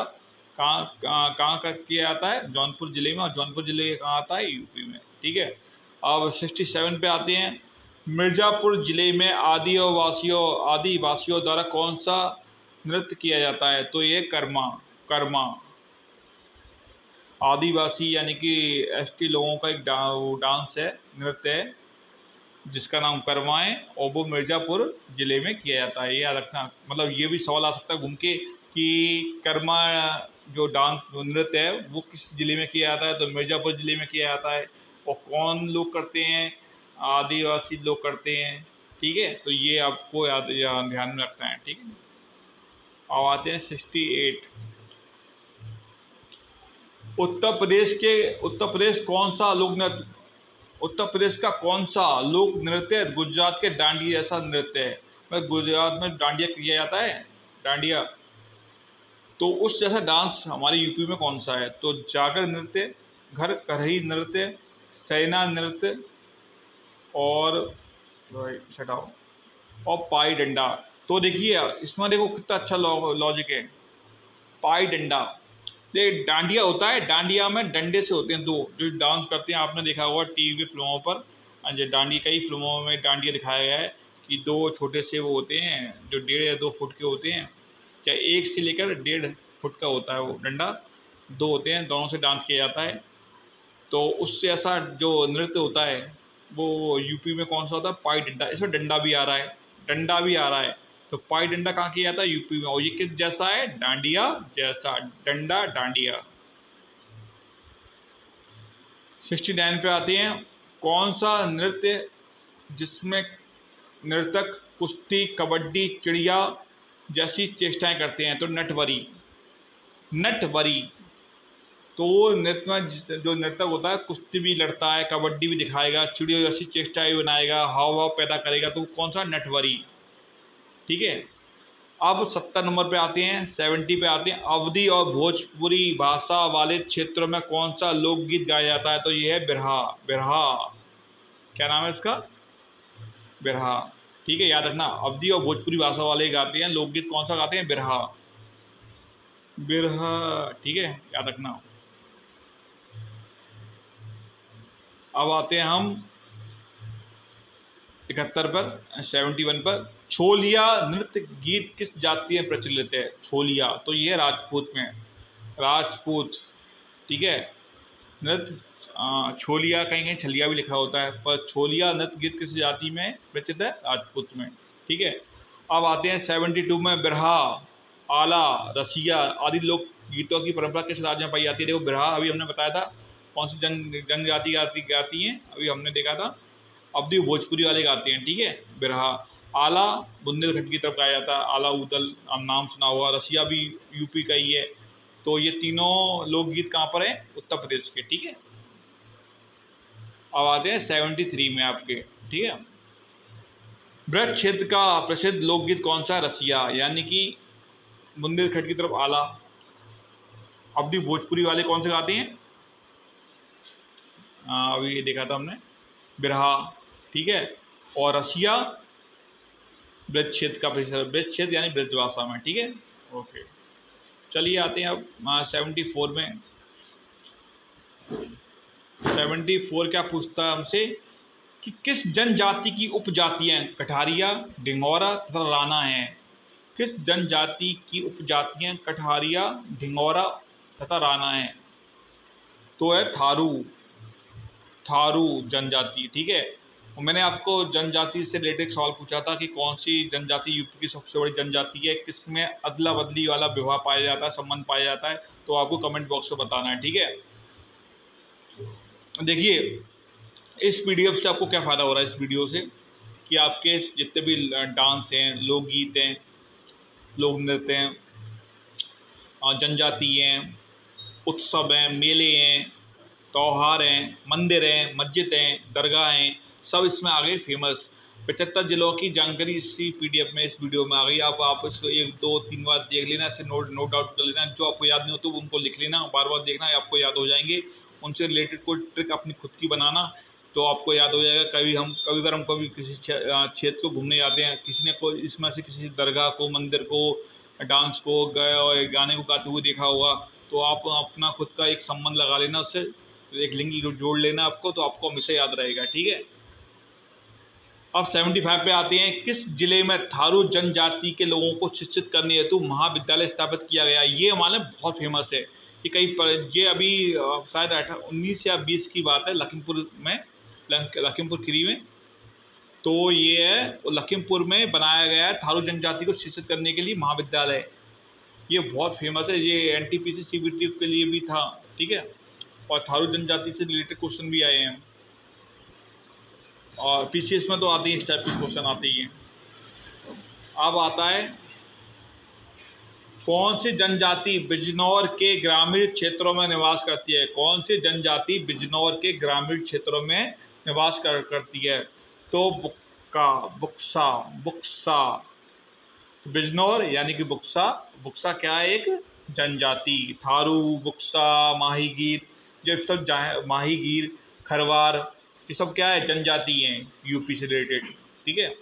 कहाँ का किया जाता है? जौनपुर जिले में, और जौनपुर जिले कहाँ आता है? यूपी में। ठीक है, अब 67 पे आते हैं। मिर्जापुर जिले में आदिवासियों द्वारा कौन सा नृत्य किया जाता है? तो ये कर्मा। कर्मा आदिवासी यानी कि एसटी लोगों का एक डांस है, नृत्य है, जिसका नाम कर्मा है, और वो मिर्जापुर जिले में किया जाता है। ये याद रखना। मतलब ये भी सवाल आ सकता है घूम के कि कर्मा जो डांस नृत्य है वो किस जिले में किया जाता है? तो मिर्जापुर जिले में किया जाता है। और कौन लोग करते हैं? आदिवासी लोग करते हैं। ठीक है, तो ये आपको ध्यान में रखना है। ठीक है, अब आते हैं 68। उत्तर प्रदेश कौन सा लोक नृत्य, उत्तर प्रदेश का कौन सा लोक नृत्य गुजरात के डांडिया जैसा नृत्य है? गुजरात में डांडिया किया जाता है, डांडिया, तो उस जैसा डांस हमारे यूपी में कौन सा है? तो जागर नृत्य, घर करही नृत्य, सैना नृत्य, और हटाओ, और पाई डंडा। तो देखिए इसमें देखो कितना अच्छा लॉजिक है। पाई डंडा, देख डांडिया होता है, डांडिया में डंडे से होते हैं दो जो डांस करते हैं। आपने देखा होगा टीवी की फिल्मों पर, डांडिया, कई फिल्मों में डांडिया दिखाया गया है कि दो छोटे से वो होते हैं जो 1.5 या 2 फुट के होते हैं, क्या 1 से लेकर 1.5 फुट का होता है वो डंडा, दो होते हैं, दोनों से डांस किया जाता है। तो उससे ऐसा जो नृत्य होता है वो यूपी में कौन सा होता है? पाई डंडा। इसमें डंडा भी आ रहा है, डंडा भी आ रहा है। तो पाई डंडा कहाँ किया जाता है? यूपी में। और ये किस जैसा है? डांडिया जैसा, डंडा डांडिया। 69 पे आते हैं। कौन सा नृत्य जिसमें नर्तक कुश्ती, कबड्डी, चिड़िया जैसी चेष्टाएं करते हैं? तो नटवरी। नटवरी तो नृत्य में जो नर्तक होता है कुश्ती भी लड़ता है, कबड्डी भी दिखाएगा, चिड़िया जैसी चेष्टाएं भी बनाएगा, हाव भाव पैदा करेगा, तो कौन सा? नटवरी। ठीक है, अब 70 नंबर पे आते हैं, 70 पे आते हैं। अवधी और भोजपुरी भाषा वाले क्षेत्रों में कौन सा लोकगीत गाया जाता है? तो ये है बिरहा। बिरहा, क्या नाम है इसका? बिरहा। ठीक है, याद रखना, अवधी और भोजपुरी भाषा वाले गाते हैं लोकगीत, कौन सा गाते हैं? बिरहा। बिरहा, ठीक है, याद रखना। अब आते हैं हम 71 पर, 71 पर। छोलिया नृत्य गीत किस जाति में प्रचलित है? छोलिया, तो ये राजपूत में, राजपूत। ठीक है, नृत्य छोलिया, कहीं कहीं छलिया भी लिखा होता है, पर छोलिया नृत्य गीत किस जाति में प्रचलित है? राजपूत में। ठीक है, अब आते हैं 72 में। बिरहा, आला, रसिया आदि लोक गीतों की परंपरा किस राज्य में पाई जाती है? देखो बिरहा अभी हमने बताया था कौन सी जनजाति गाती है, अभी हमने देखा था अवधी भोजपुरी वाले गाते हैं। ठीक है, बिरहा। आला बुंदेलखंड की तरफ गाया जाता है, आला उदल नाम सुना हुआ। रसिया भी यूपी का ही है। तो ये तीनों लोकगीत कहाँ पर है? उत्तर प्रदेश के। ठीक है, अब आते हैं 73 में आपके। ठीक है, ब्रज क्षेत्र का प्रसिद्ध लोकगीत कौन सा? रसिया, यानी कि बुंदेलखंड की तरफ आला। अवधी भोजपुरी वाले कौन से गाते हैं? अभी ये देखा था हमने, बिरहा। ठीक है, और रसिया ब्रज क्षेत्र का प्रसिद्ध, ब्रज क्षेत्र यानी ब्रजभाषा में। ठीक है, ओके, चलिए आते हैं अब 74 में। 74 क्या पूछता है हमसे कि किस जनजाति की उपजातियां कठारिया, ढिंगोरा तथा राणा हैं? किस जनजाति की उपजातियां कठारिया, ढिंगोरा तथा राणा हैं? तो है थारू, थारू जनजाति। ठीक है, और मैंने आपको जनजाति से रिलेटेड सवाल पूछा था कि कौन सी जनजाति यूपी की सबसे बड़ी जनजाति है, किसमें अदला बदली वाला विवाह पाया जाता है, संबंध पाया जाता है, तो आपको कमेंट बॉक्स में बताना है। ठीक है, देखिए इस पीडीएफ से आपको क्या फ़ायदा हो रहा है, इस वीडियो से, कि आपके जितने भी डांस हैं, लोकगीत हैं, लोक नृत्य हैं, जनजाति हैं, उत्सव हैं, मेले हैं, त्यौहार हैं, मंदिर हैं, मस्जिद हैं, दरगाह हैं, सब इसमें आ गए फेमस। 75 जिलों की जानकारी इसी पीडीएफ में, इस वीडियो में आ गई। आप इसको 1, 2, 3 बार देख लेना, इससे नोट आउट कर लेना। जो आपको याद नहीं हो तो उनको लिख लेना, बार बार देखना, आपको याद हो जाएंगे। उनसे रिलेटेड कोई ट्रिक अपनी खुद की बनाना, तो आपको याद हो जाएगा। कभी हम किसी क्षेत्र को घूमने जाते हैं, किसी ने कोई इसमें से किसी दरगाह को, मंदिर को, डांस को गाने को गाते हुए देखा होगा, तो आप अपना खुद का एक संबंध लगा लेना उससे, एक लिंक जोड़ लेना आपको, तो आपको हमेशा याद रहेगा। ठीक है। अब 75 पे आते हैं। किस जिले में थारू जनजाति के लोगों को शिक्षित करने हेतु महाविद्यालय स्थापित किया गया? ये हमारे बहुत फेमस है। ये ये अभी शायद 19 या 20 की बात है, लखीमपुर में, लखीमपुर खीरी में। तो ये है लखीमपुर में बनाया गया है थारू जनजाति को शिक्षित करने के लिए महाविद्यालय। ये बहुत फेमस है। ये एनटीपीसी सीबीटी के लिए भी था। ठीक है। और थारू जनजाति से रिलेटेड क्वेश्चन भी आए हैं, और पीसीएस में तो आते ही इस टाइप के क्वेश्चन आते ही हैं। अब आता है, कौन सी जनजाति बिजनौर के ग्रामीण क्षेत्रों में निवास करती है? कौन सी जनजाति बिजनौर के ग्रामीण क्षेत्रों में निवास करती है? तो बुक्का, बुक्सा, बुक्सा। तो बिजनौर यानी कि बुक्सा। बुक्सा क्या है? एक जनजाति। थारू, बुक्सा, माहीगीर, ये सब माहीगीर, खरवार, ये सब क्या है? जनजाति हैं यूपी से रिलेटेड। ठीक है।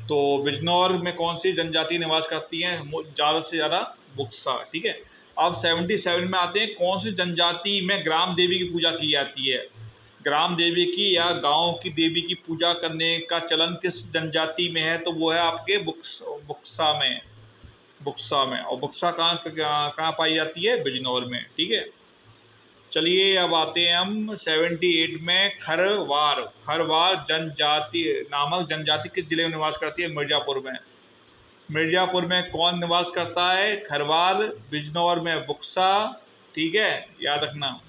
तो बिजनौर में कौन सी जनजाति निवास करती है? ज़्यादा से ज़्यादा बुक्सा। ठीक है। अब 77 में आते हैं। कौन सी जनजाति में ग्राम देवी की पूजा की जाती है? ग्राम देवी की या गांव की देवी की पूजा करने का चलन किस जनजाति में है? तो वो है आपके बुक्सा में। बुक्सा में। और बुक्सा कहाँ पाई जाती है? बिजनौर में। ठीक है। चलिए अब आते हैं हम 78 में। खरवार। खरवार जनजाति नामक जनजाति किस जिले में निवास करती है? मिर्जापुर में। मिर्जापुर में कौन निवास करता है? खरवार। बिजनौर में बुक्सा। ठीक है, याद रखना।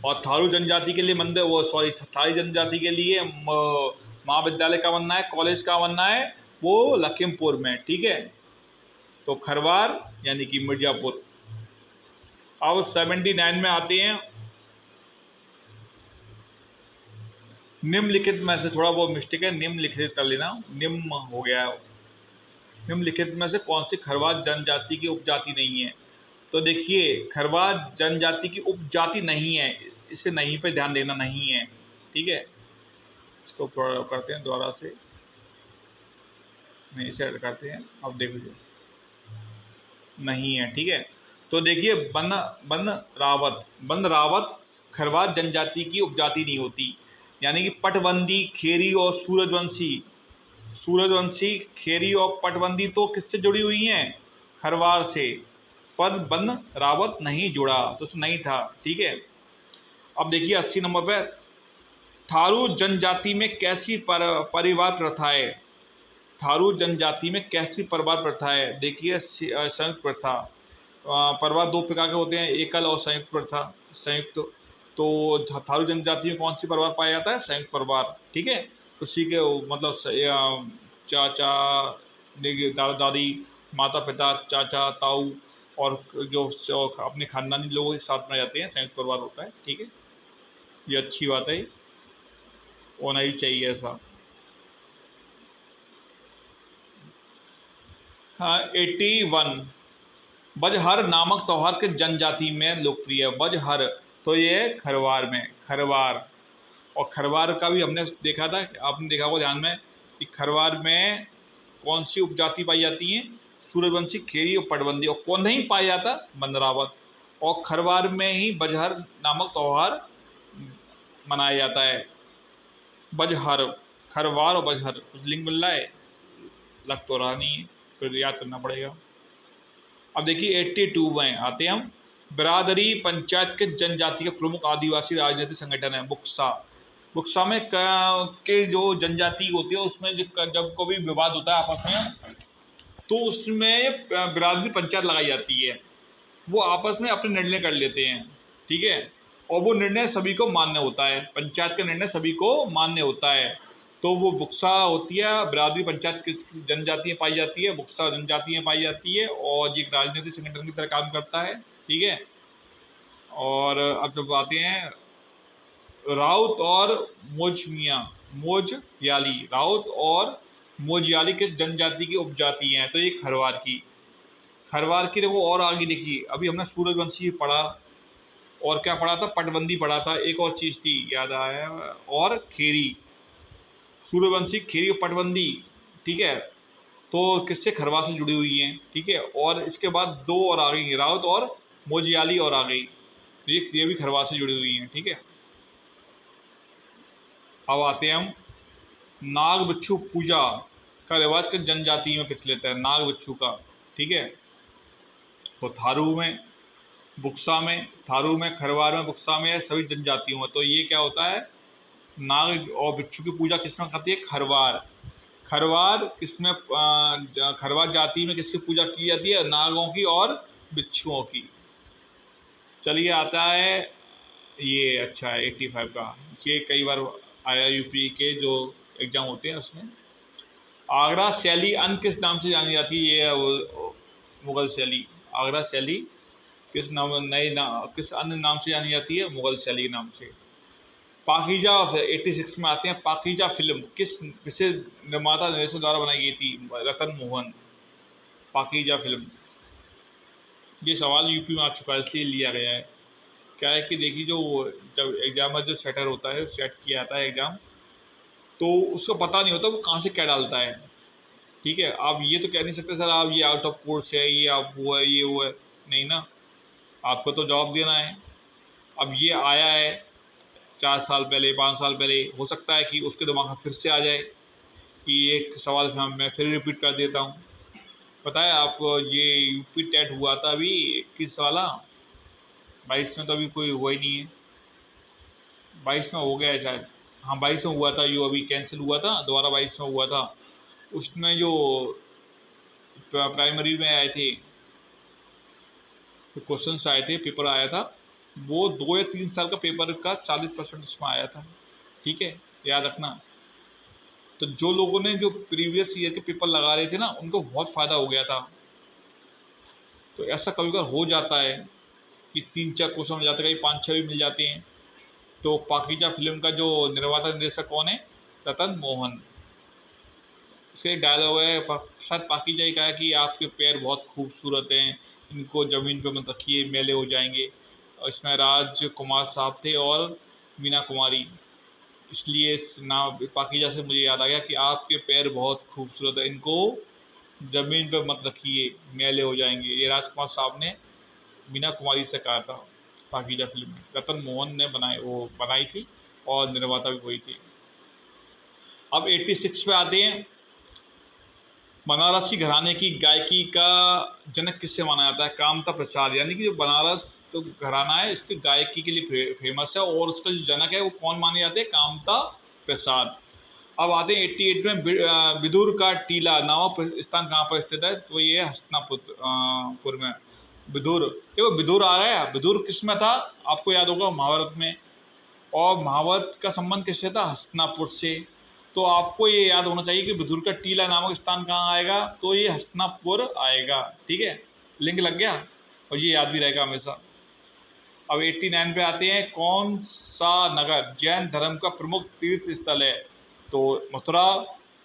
और थारू जनजाति के लिए मंदिर, वो सॉरी, थारू जनजाति के लिए महाविद्यालय का बनना है, कॉलेज का बनना है, वो लखीमपुर में। ठीक है। तो खरवार यानी कि मिर्जापुर। अब 79 में आते हैं। निम्नलिखित में से, थोड़ा वो मिस्टेक है, निम्नलिखित कर लेना, निम्न हो गया है। निम्नलिखित में से कौन सी खरवार जनजाति की उपजाति नहीं है? तो देखिए, खरवार जनजाति की उपजाति नहीं है, इसे नहीं पे ध्यान देना, नहीं है। ठीक है। इसको करते हैं दोबारा से, नहीं इसे करते हैं। अब देखिए, नहीं है। ठीक है। तो देखिए, बन रावत खरवार जनजाति की उपजाति नहीं होती। यानी कि पटबंदी, खेरी और सूरजवंशी, खेरी और पटबंदी तो किससे जुड़ी हुई हैं? खरवार से। पर बन रावत नहीं जुड़ा, तो नहीं था। ठीक है। अब देखिए 80 नंबर पे, थारू जनजाति में कैसी परिवार प्रथा है? थारू जनजाति में कैसी परिवार प्रथा है? देखिए, संयुक्त प्रथा। परिवार दो प्रकार के होते हैं, एकल और संयुक्त प्रथा। संयुक्त। तो थारू जनजाति में कौन सी परिवार पाया जाता है? संयुक्त परिवार। ठीक है। उसी के मतलब चाचा, दादा दादी, माता पिता, चाचा, ताऊ, और जो अपने खानदानी लोगों के साथ में जाते हैं, संयुक्त परिवार होता है। ठीक है। ये अच्छी बात है, होना ही चाहिए ऐसा। हाँ, 81। बजहर नामक त्योहार के जनजाति में लोकप्रिय है। बजहर, तो ये है खरवार में। खरवार। और खरवार का भी हमने देखा था, आपने देखा होगा ध्यान में, कि खरवार में कौन सी उपजाति पाई जाती है? सूरजवंशी, खेरी और पटबंदी। और कौन नहीं पाया जाता? बंदरावत। और खरवार में ही बजहर नामक त्योहार मनाया जाता है। बजहर, खरवार और बजहर कुछ लिंक मिल रहा है? लग तो रहा नहीं है, फिर याद करना पड़ेगा। अब देखिए 82 में आते हैं हम। बिरादरी पंचायत के जनजाति के प्रमुख आदिवासी राजनीतिक संगठन है बुक्सा। बुक्सा में के जो जनजाति होती है, उसमें जब कभी विवाद होता है आपस में, तो उसमें बिरादरी पंचायत लगाई जाती है। वो आपस में अपने निर्णय कर लेते हैं। ठीक है। और वो निर्णय सभी को मान्य होता है, पंचायत का निर्णय सभी को मान्य होता है। तो वो बुक्सा होती है। बिरादरी पंचायत किस जनजातियाँ पाई जाती है? बुक्सा जनजातियाँ पाई जाती है। और ये राजनीतिक संगठन की तरह काम करता है। ठीक है। और अब जब आते हैं राउत और मोजयाली। राउत और मोजयाली किस जनजाति की उपजाति हैं? तो ये खरवार की देखो। और आगे देखिए, अभी हमने सूरजवंशी पढ़ा, और क्या पढ़ा था? पटबंदी पढ़ा था। एक और चीज़ थी, याद आया, और खेरी। सूर्यवंशी, खेरी और पटबंदी। ठीक है। तो किससे, खरवा से जुड़ी हुई हैं, ठीक है। और इसके बाद दो और आ गई, राउत और मोजियाली और आ गई, ये भी खरवा से जुड़ी हुई हैं, ठीक है। अब आते हैं हम नाग बिच्छू पूजा का रिवाज किस जनजाति में प्रचलित है, नाग बिच्छू का, ठीक है। तो थारू में, बुक्सा में, थारू में, खरवार में, बुक्सा में, सभी जनजातियों में। तो ये क्या होता है, नाग और बिच्छू की पूजा किसमें करती है, खरवार। खरवार किसमें, खरवार जाति में किसकी पूजा की जाती है, नागों की और बिच्छुओं की। चलिए आता है ये, अच्छा है 85 का, ये कई बार आया यूपी के जो एग्जाम होते हैं उसमें। आगरा शैली अन्य किस नाम से जानी जाती है, ये मुगल शैली। आगरा शैली किस नाम, किस अन्य नाम से जानी जाती है, मुगल शैली के नाम से। पाकीजा 86 में आते हैं, पाकीजा फिल्म किस प्रसिद्ध निर्माता निर्देशक द्वारा बनाई गई थी, रतन मोहन। पाकीजा फिल्म, ये सवाल यूपी में आ चुका है इसलिए लिया गया है। क्या है कि देखिए, जो जब एग्जाम में जो सेटर होता है, सेट किया जाता है एग्जाम, तो उसको पता नहीं होता वो कहाँ से क्या डालता है, ठीक है। आप ये तो कह नहीं सकते सर आप ये आउट ऑफ कोर्स है, ये आप वो है, ये वो है, नहीं ना, आपको तो जवाब देना है। अब ये आया है 4 साल पहले, 5 साल पहले, हो सकता है कि उसके दिमाग में फिर से आ जाए कि एक सवाल मैं फिर रिपीट कर देता हूँ। पता है आपको, ये यूपी टेट हुआ था अभी 21 वाला, 22 में तो अभी कोई हुआ ही नहीं है। 22 में हो गया है शायद, हाँ 22 में हुआ था, जो अभी कैंसिल हुआ था, दोबारा 22 में हुआ था। उसमें जो प्राइमरी में आए थे, जो क्वेश्चंस आए थे, पेपर आया था, वो 2 या 3 साल का पेपर का 40% उसमें आया था, ठीक है, याद रखना। तो जो लोगों ने जो प्रीवियस ईयर के पेपर लगा रहे थे ना, उनको बहुत फ़ायदा हो गया था। तो ऐसा कभी कभी हो जाता है कि 3-4 क्वेश्चन हो जाते हैं, कहीं 5-6 भी मिल जाते हैं। तो पाकीजा फिल्म का जो निर्माता निर्देशक कौन है, रतन मोहन। इसका एक डायलॉग है, शायद पाकीजा ही कहा है कि आपके पैर बहुत खूबसूरत हैं, इनको ज़मीन पे मत रखिए, मैले हो जाएंगे। और इसमें राजकुमार साहब थे और मीना कुमारी, इसलिए इस नाम पाकीजा से मुझे याद आ गया कि आपके पैर बहुत खूबसूरत है, इनको ज़मीन पे मत रखिए, मैले हो जाएंगे। ये राजकुमार साहब ने मीना कुमारी से कहा था पाकीजा फिल्म में। रतन मोहन ने बनाई थी और निर्माता भी वही थी। अब 86 पे आते हैं, बनारसी घराने की गायकी का जनक किससे माना जाता है, कामता प्रसाद। यानी कि जो बनारस तो घराना है, इसकी गायकी के लिए फेमस है, और उसका जो जनक है वो कौन माने जाते हैं, कामता प्रसाद। अब आते हैं 88 में, विदुर का टीला नामक स्थान कहाँ पर स्थित है, तो ये हस्तिनापुर में। विदुर, देखो विदुर आ रहा है, विदुर किस में था, आपको याद होगा महाभारत में, और महाभारत का संबंध किससे था, हस्तिनापुर से। तो आपको ये याद होना चाहिए कि विदुर का टीला नामक स्थान कहाँ आएगा, तो ये हस्तिनापुर आएगा, ठीक है, लिंक लग गया, और ये याद भी रहेगा हमेशा। अब 89 पे आते हैं, कौन सा नगर जैन धर्म का प्रमुख तीर्थ स्थल है, तो मथुरा,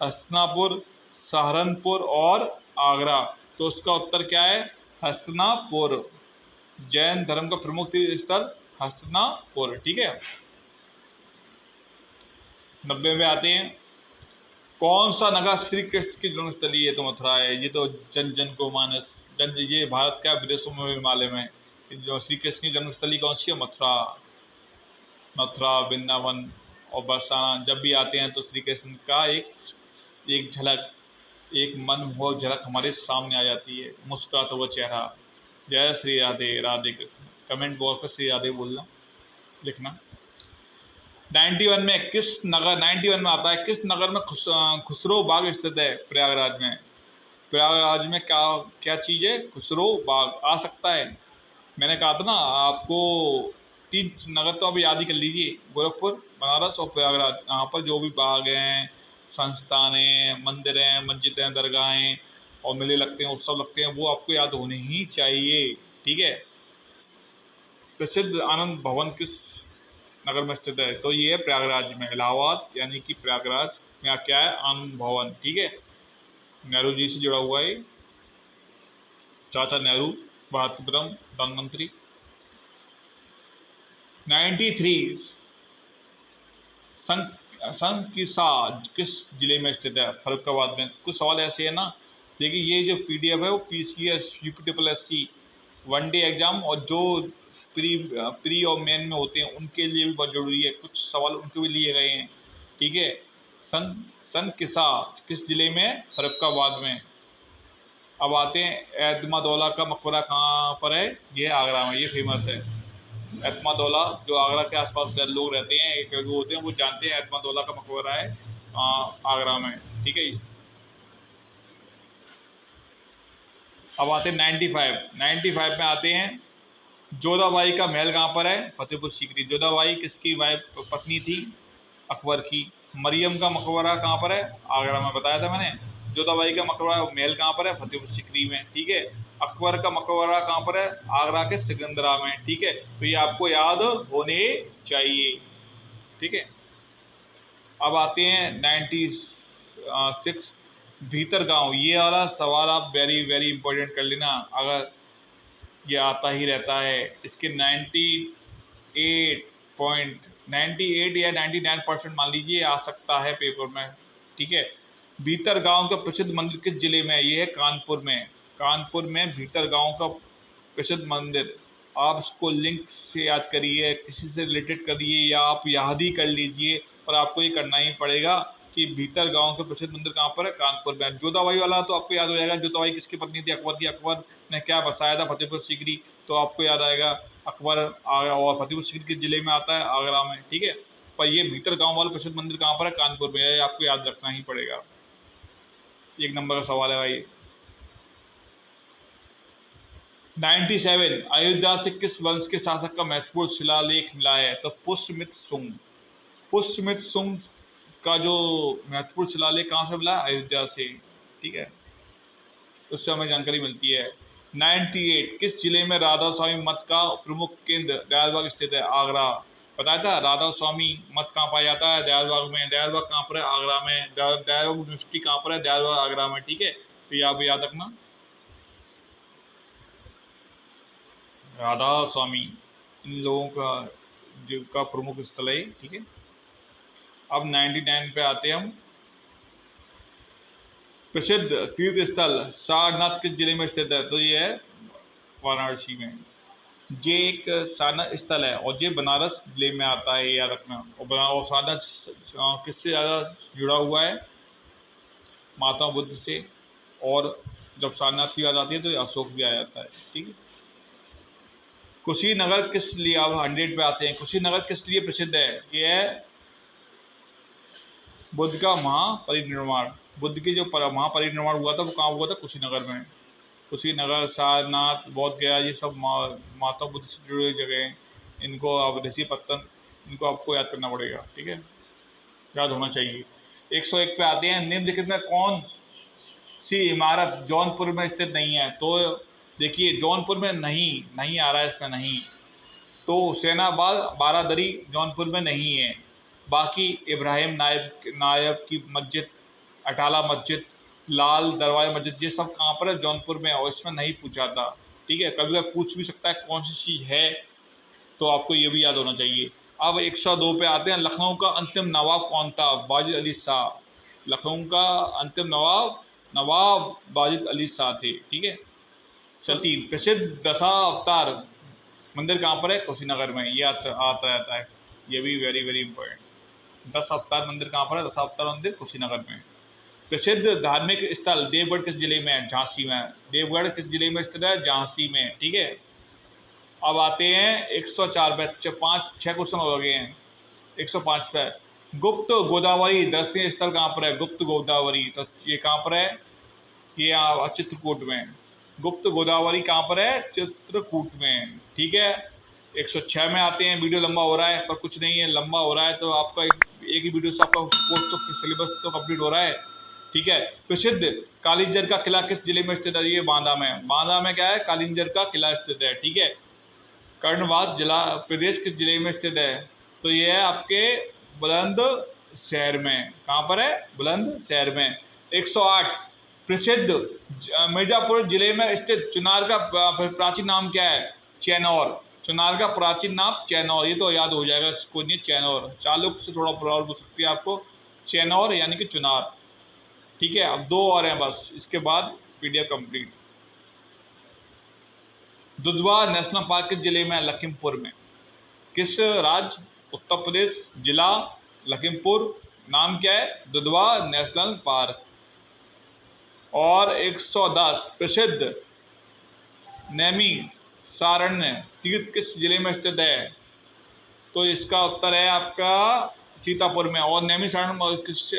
हस्तिनापुर, सहारनपुर और आगरा। तो उसका उत्तर क्या है, हस्तिनापुर। जैन धर्म का प्रमुख तीर्थ स्थल हस्तिनापुर, ठीक है। 90 में आते हैं, कौन सा नगर श्री कृष्ण की जन्मस्थली है, तो मथुरा है। ये तो जन जन को मानस, ये भारत का विदेशों में भी मालूम है, जो श्री कृष्ण की जन्मस्थली कौन सी है, मथुरा। मथुरा, वृंदावन और बरसाना जब भी आते हैं तो श्री कृष्ण का एक झलक, एक मनमोहक झलक हमारे सामने आ जाती है, मुस्कुराता हुआ चेहरा। जय श्री राधे, राधे कृष्ण। कमेंट बॉक्स पर श्री राधे बोलना, लिखना। 91 में किस नगर, 91 में आता है, किस नगर में खुसरो बाग स्थित है, प्रयागराज में। प्रयागराज में क्या क्या चीज़ है, खुसरो बाग आ सकता है। मैंने कहा था ना आपको, 3 नगर तो आप याद ही कर लीजिए, गोरखपुर, बनारस और प्रयागराज। यहाँ पर जो भी बाग हैं, संस्थान हैं, मंदिर हैं, मस्जिद हैं, दरगाहें और मेले लगते हैं, उत्सव लगते हैं, वो आपको याद होने ही चाहिए, ठीक है। प्रसिद्ध आनंद भवन किस नगर में स्थित है, तो ये है प्रयागराज में, इलाहाबाद, यानी कि प्रयागराज में क्या है, आनंद भवन, ठीक है। नेहरू जी से जुड़ा हुआ है, चाचा नेहरू, भारत के प्रथम प्रधानमंत्री। 93, संकिसा किस जिले में स्थित है, फरुखाबाद में। कुछ सवाल ऐसे है ना देखिए ये जो PDF है वो PCS UPSSC one day exam और जो प्री और मेन में होते हैं उनके लिए भी बहुत जरूरी है, कुछ सवाल उनके भी लिए गए हैं। ठीक है। सन सन किस जिले में? फर्रुखाबाद में। अब आते हैं एतमादौला का मकबरा कहाँ पर है? ये आगरा में, ये फेमस है। एतमादौला जो आगरा के आसपास लोग रहते हैं, एक लोग होते हैं, वो जानते हैं एतमादौला का मकबरा है आगरा में। ठीक है। अब आते हैं 95 में आते हैं। जोधाबाई का महल कहाँ पर है? फतेहपुर सीकरी। जोधाबाई किसकी वाइफ पत्नी थी? अकबर की। मरियम का मकबरा कहाँ पर है? आगरा में, बताया था मैंने। जोधाबाई का मकबरा महल कहाँ पर है? फतेहपुर सीकरी में। ठीक है। अकबर का मकबरा कहाँ पर है? आगरा के सिकंदरा में। ठीक है, तो ये आपको याद होने चाहिए। ठीक है। अब आते हैं 96 भीतर गांव। ये वाला सवाल आप वेरी वेरी इंपॉर्टेंट कर लेना, अगर ये आता ही रहता है। इसके 98 या 99% मान लीजिए आ सकता है पेपर में। ठीक है। भीतर गांव का प्रसिद्ध मंदिर किस जिले में है? ये है कानपुर में। कानपुर में भीतर गांव का प्रसिद्ध मंदिर। आप इसको लिंक से याद करिए, किसी से रिलेटेड करिए, या आप याद ही कर लीजिए, पर आपको ये करना ही पड़ेगा कि भीतर गांव के प्रसिद्ध मंदिर कहाँ पर है? कानपुर में। जोधाबाई वाला तो आपको याद हो जाएगा, जोधाबाई किसकी पत्नी थी? अकबर की। अकबर ने क्या बसाया था? फतेहपुर सीकरी, तो आपको याद आएगा अकबर आगरा, और फतेहपुर सीकरी किस जिले में आता है? आगरा में। ठीक है। पर ये भीतर गांव वाला प्रसिद्ध मंदिर कहाँ पर है? कानपुर में। ये आपको याद रखना ही पड़ेगा। एक नंबर का सवाल है भाई। 97 अयोध्या से किस वंश के शासक का महत्वपूर्ण शिलालेख मिला है? तो पुष्यमित्र शुंग। पुष्यमित्र शुंग का जो महत्वपूर्ण शिलालेख कहाँ से मिला? अयोध्या से। ठीक है, उससे हमें जानकारी मिलती है। 98 किस जिले में राधा स्वामी मठ का प्रमुख केंद्र दयालबाग स्थित है? आगरा। बताया था राधा स्वामी मठ कहाँ पाया जाता है? दयालबाग में। दयालबाग कहाँ पर है? आगरा में। दयालबाग यूनिवर्सिटी कहाँ पर है? दयालबाग आगरा में। ठीक है, तो ये आप याद रखना। राधा स्वामी इन लोगों का जो का प्रमुख स्थल है। ठीक है। अब 99 पे आते हैं हम। प्रसिद्ध तीर्थ स्थल सारनाथ किस जिले में स्थित है? तो ये है वाराणसी में। ये एक सारनाथ स्थल है और ये बनारस जिले में आता है, याद रखना। और सारनाथ किससे ज़्यादा जुड़ा हुआ है? माता बुद्ध से। और जब सारनाथ की याद आती है तो अशोक भी आ जाता है। ठीक है। कुशीनगर किस लिए, अब 100 पे आते हैं। कुशीनगर किस लिए प्रसिद्ध है? ये है बुद्ध का महापरिनिर्वाण। बुद्ध की जो महापरिनिर्वाण हुआ था वो कहाँ हुआ था? कुशीनगर में। कुशीनगर, सारनाथ, बोध गया, ये सब माता बुद्ध से जुड़ी हुई जगह हैं। इनको अब ऋषि पत्तन, इनको आपको याद करना पड़ेगा। ठीक है, याद होना चाहिए। 101 पे आते हैं। निम्नलिखित में कौन सी इमारत जौनपुर में स्थित नहीं है? तो देखिए जौनपुर में नहीं आ रहा है इसमें, नहीं। तो हुसैनाबाद बारादरी जौनपुर में नहीं है। बाकी इब्राहिम नायब की मस्जिद, अटाला मस्जिद, लाल दरवाजा मस्जिद, ये सब कहाँ पर है? जौनपुर में। और इसमें नहीं पूछा था। ठीक है, कभी कभी पूछ भी सकता है कौन सी चीज़ है, तो आपको ये भी याद होना चाहिए। अब 102 पे आते हैं। लखनऊ का अंतिम नवाब कौन था? वाजिद अली शाह। लखनऊ का अंतिम नवाब वाजिद अली शाह थे। ठीक है। चलती प्रसिद्ध दशावतार मंदिर कहाँ पर है? कुशीनगर में। ये आता रहता है, ये भी वेरी वेरी इंपॉर्टेंट। 10 अवतार मंदिर कहाँ पर है? 10 अवतार मंदिर कुशीनगर में। प्रसिद्ध धार्मिक स्थल देवगढ़ किस जिले में है? झांसी में। देवगढ़ किस जिले में स्थित है? झांसी में। ठीक है। अब आते हैं 104 पे, 6 क्वेश्चन हो गए हैं। 105 पे गुप्त गोदावरी दर्शनीय स्थल कहाँ पर है? गुप्त गोदावरी, तो ये कहाँ पर है? ये चित्रकूट में। गुप्त गोदावरी कहाँ पर है? चित्रकूट में। ठीक है। 106 में आते हैं। वीडियो लंबा हो रहा है पर कुछ नहीं है, लंबा हो रहा है तो आपका एक ही वीडियो से आपका कोर्स तो सिलेबस तो कंप्लीट हो रहा है। ठीक है। प्रसिद्ध कालिंजर का किला किस जिले में स्थित है? ये बांदा में। बांदा में क्या है? कालिंजर का किला स्थित है। ठीक है। कर्णवाद जिला प्रदेश किस जिले में स्थित है? तो ये है आपके बुलंदशहर में। कहाँ पर है? बुलंदशहर में। 108 प्रसिद्ध मिर्जापुर जिले में स्थित चुनार का प्राचीन नाम क्या है? चैनौर। चुनार का प्राचीन नाम चैनौर, ये तो याद हो जाएगा, इसको नहीं चैनौर। चालुक्य से थोड़ा प्रॉब्लम हो सकती है आपको। चैनौर यानी कि चुनार। ठीक है। अब 2 और हैं बस, इसके बाद PDF complete. Dudhwa national park किस जिले में है? लखीमपुर में। किस राज्य? उत्तर प्रदेश। जिला लखीमपुर। नाम क्या है? Dudhwa national park. और 110 प्रसिद्ध नैमिषारण्य तीर्थ किस जिले में स्थित है? तो इसका उत्तर है आपका सीतापुर में। और नैमिषारण्य किस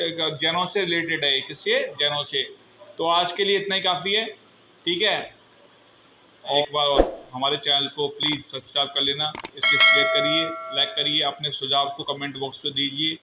जैनों से रिलेटेड है? किससे? जैनों से। तो आज के लिए इतना ही काफ़ी है, ठीक है। एक बार और हमारे चैनल को प्लीज़ सब्सक्राइब कर लेना, इसके शेयर करिए, लाइक करिए, अपने सुझाव को कमेंट बॉक्स में दीजिए।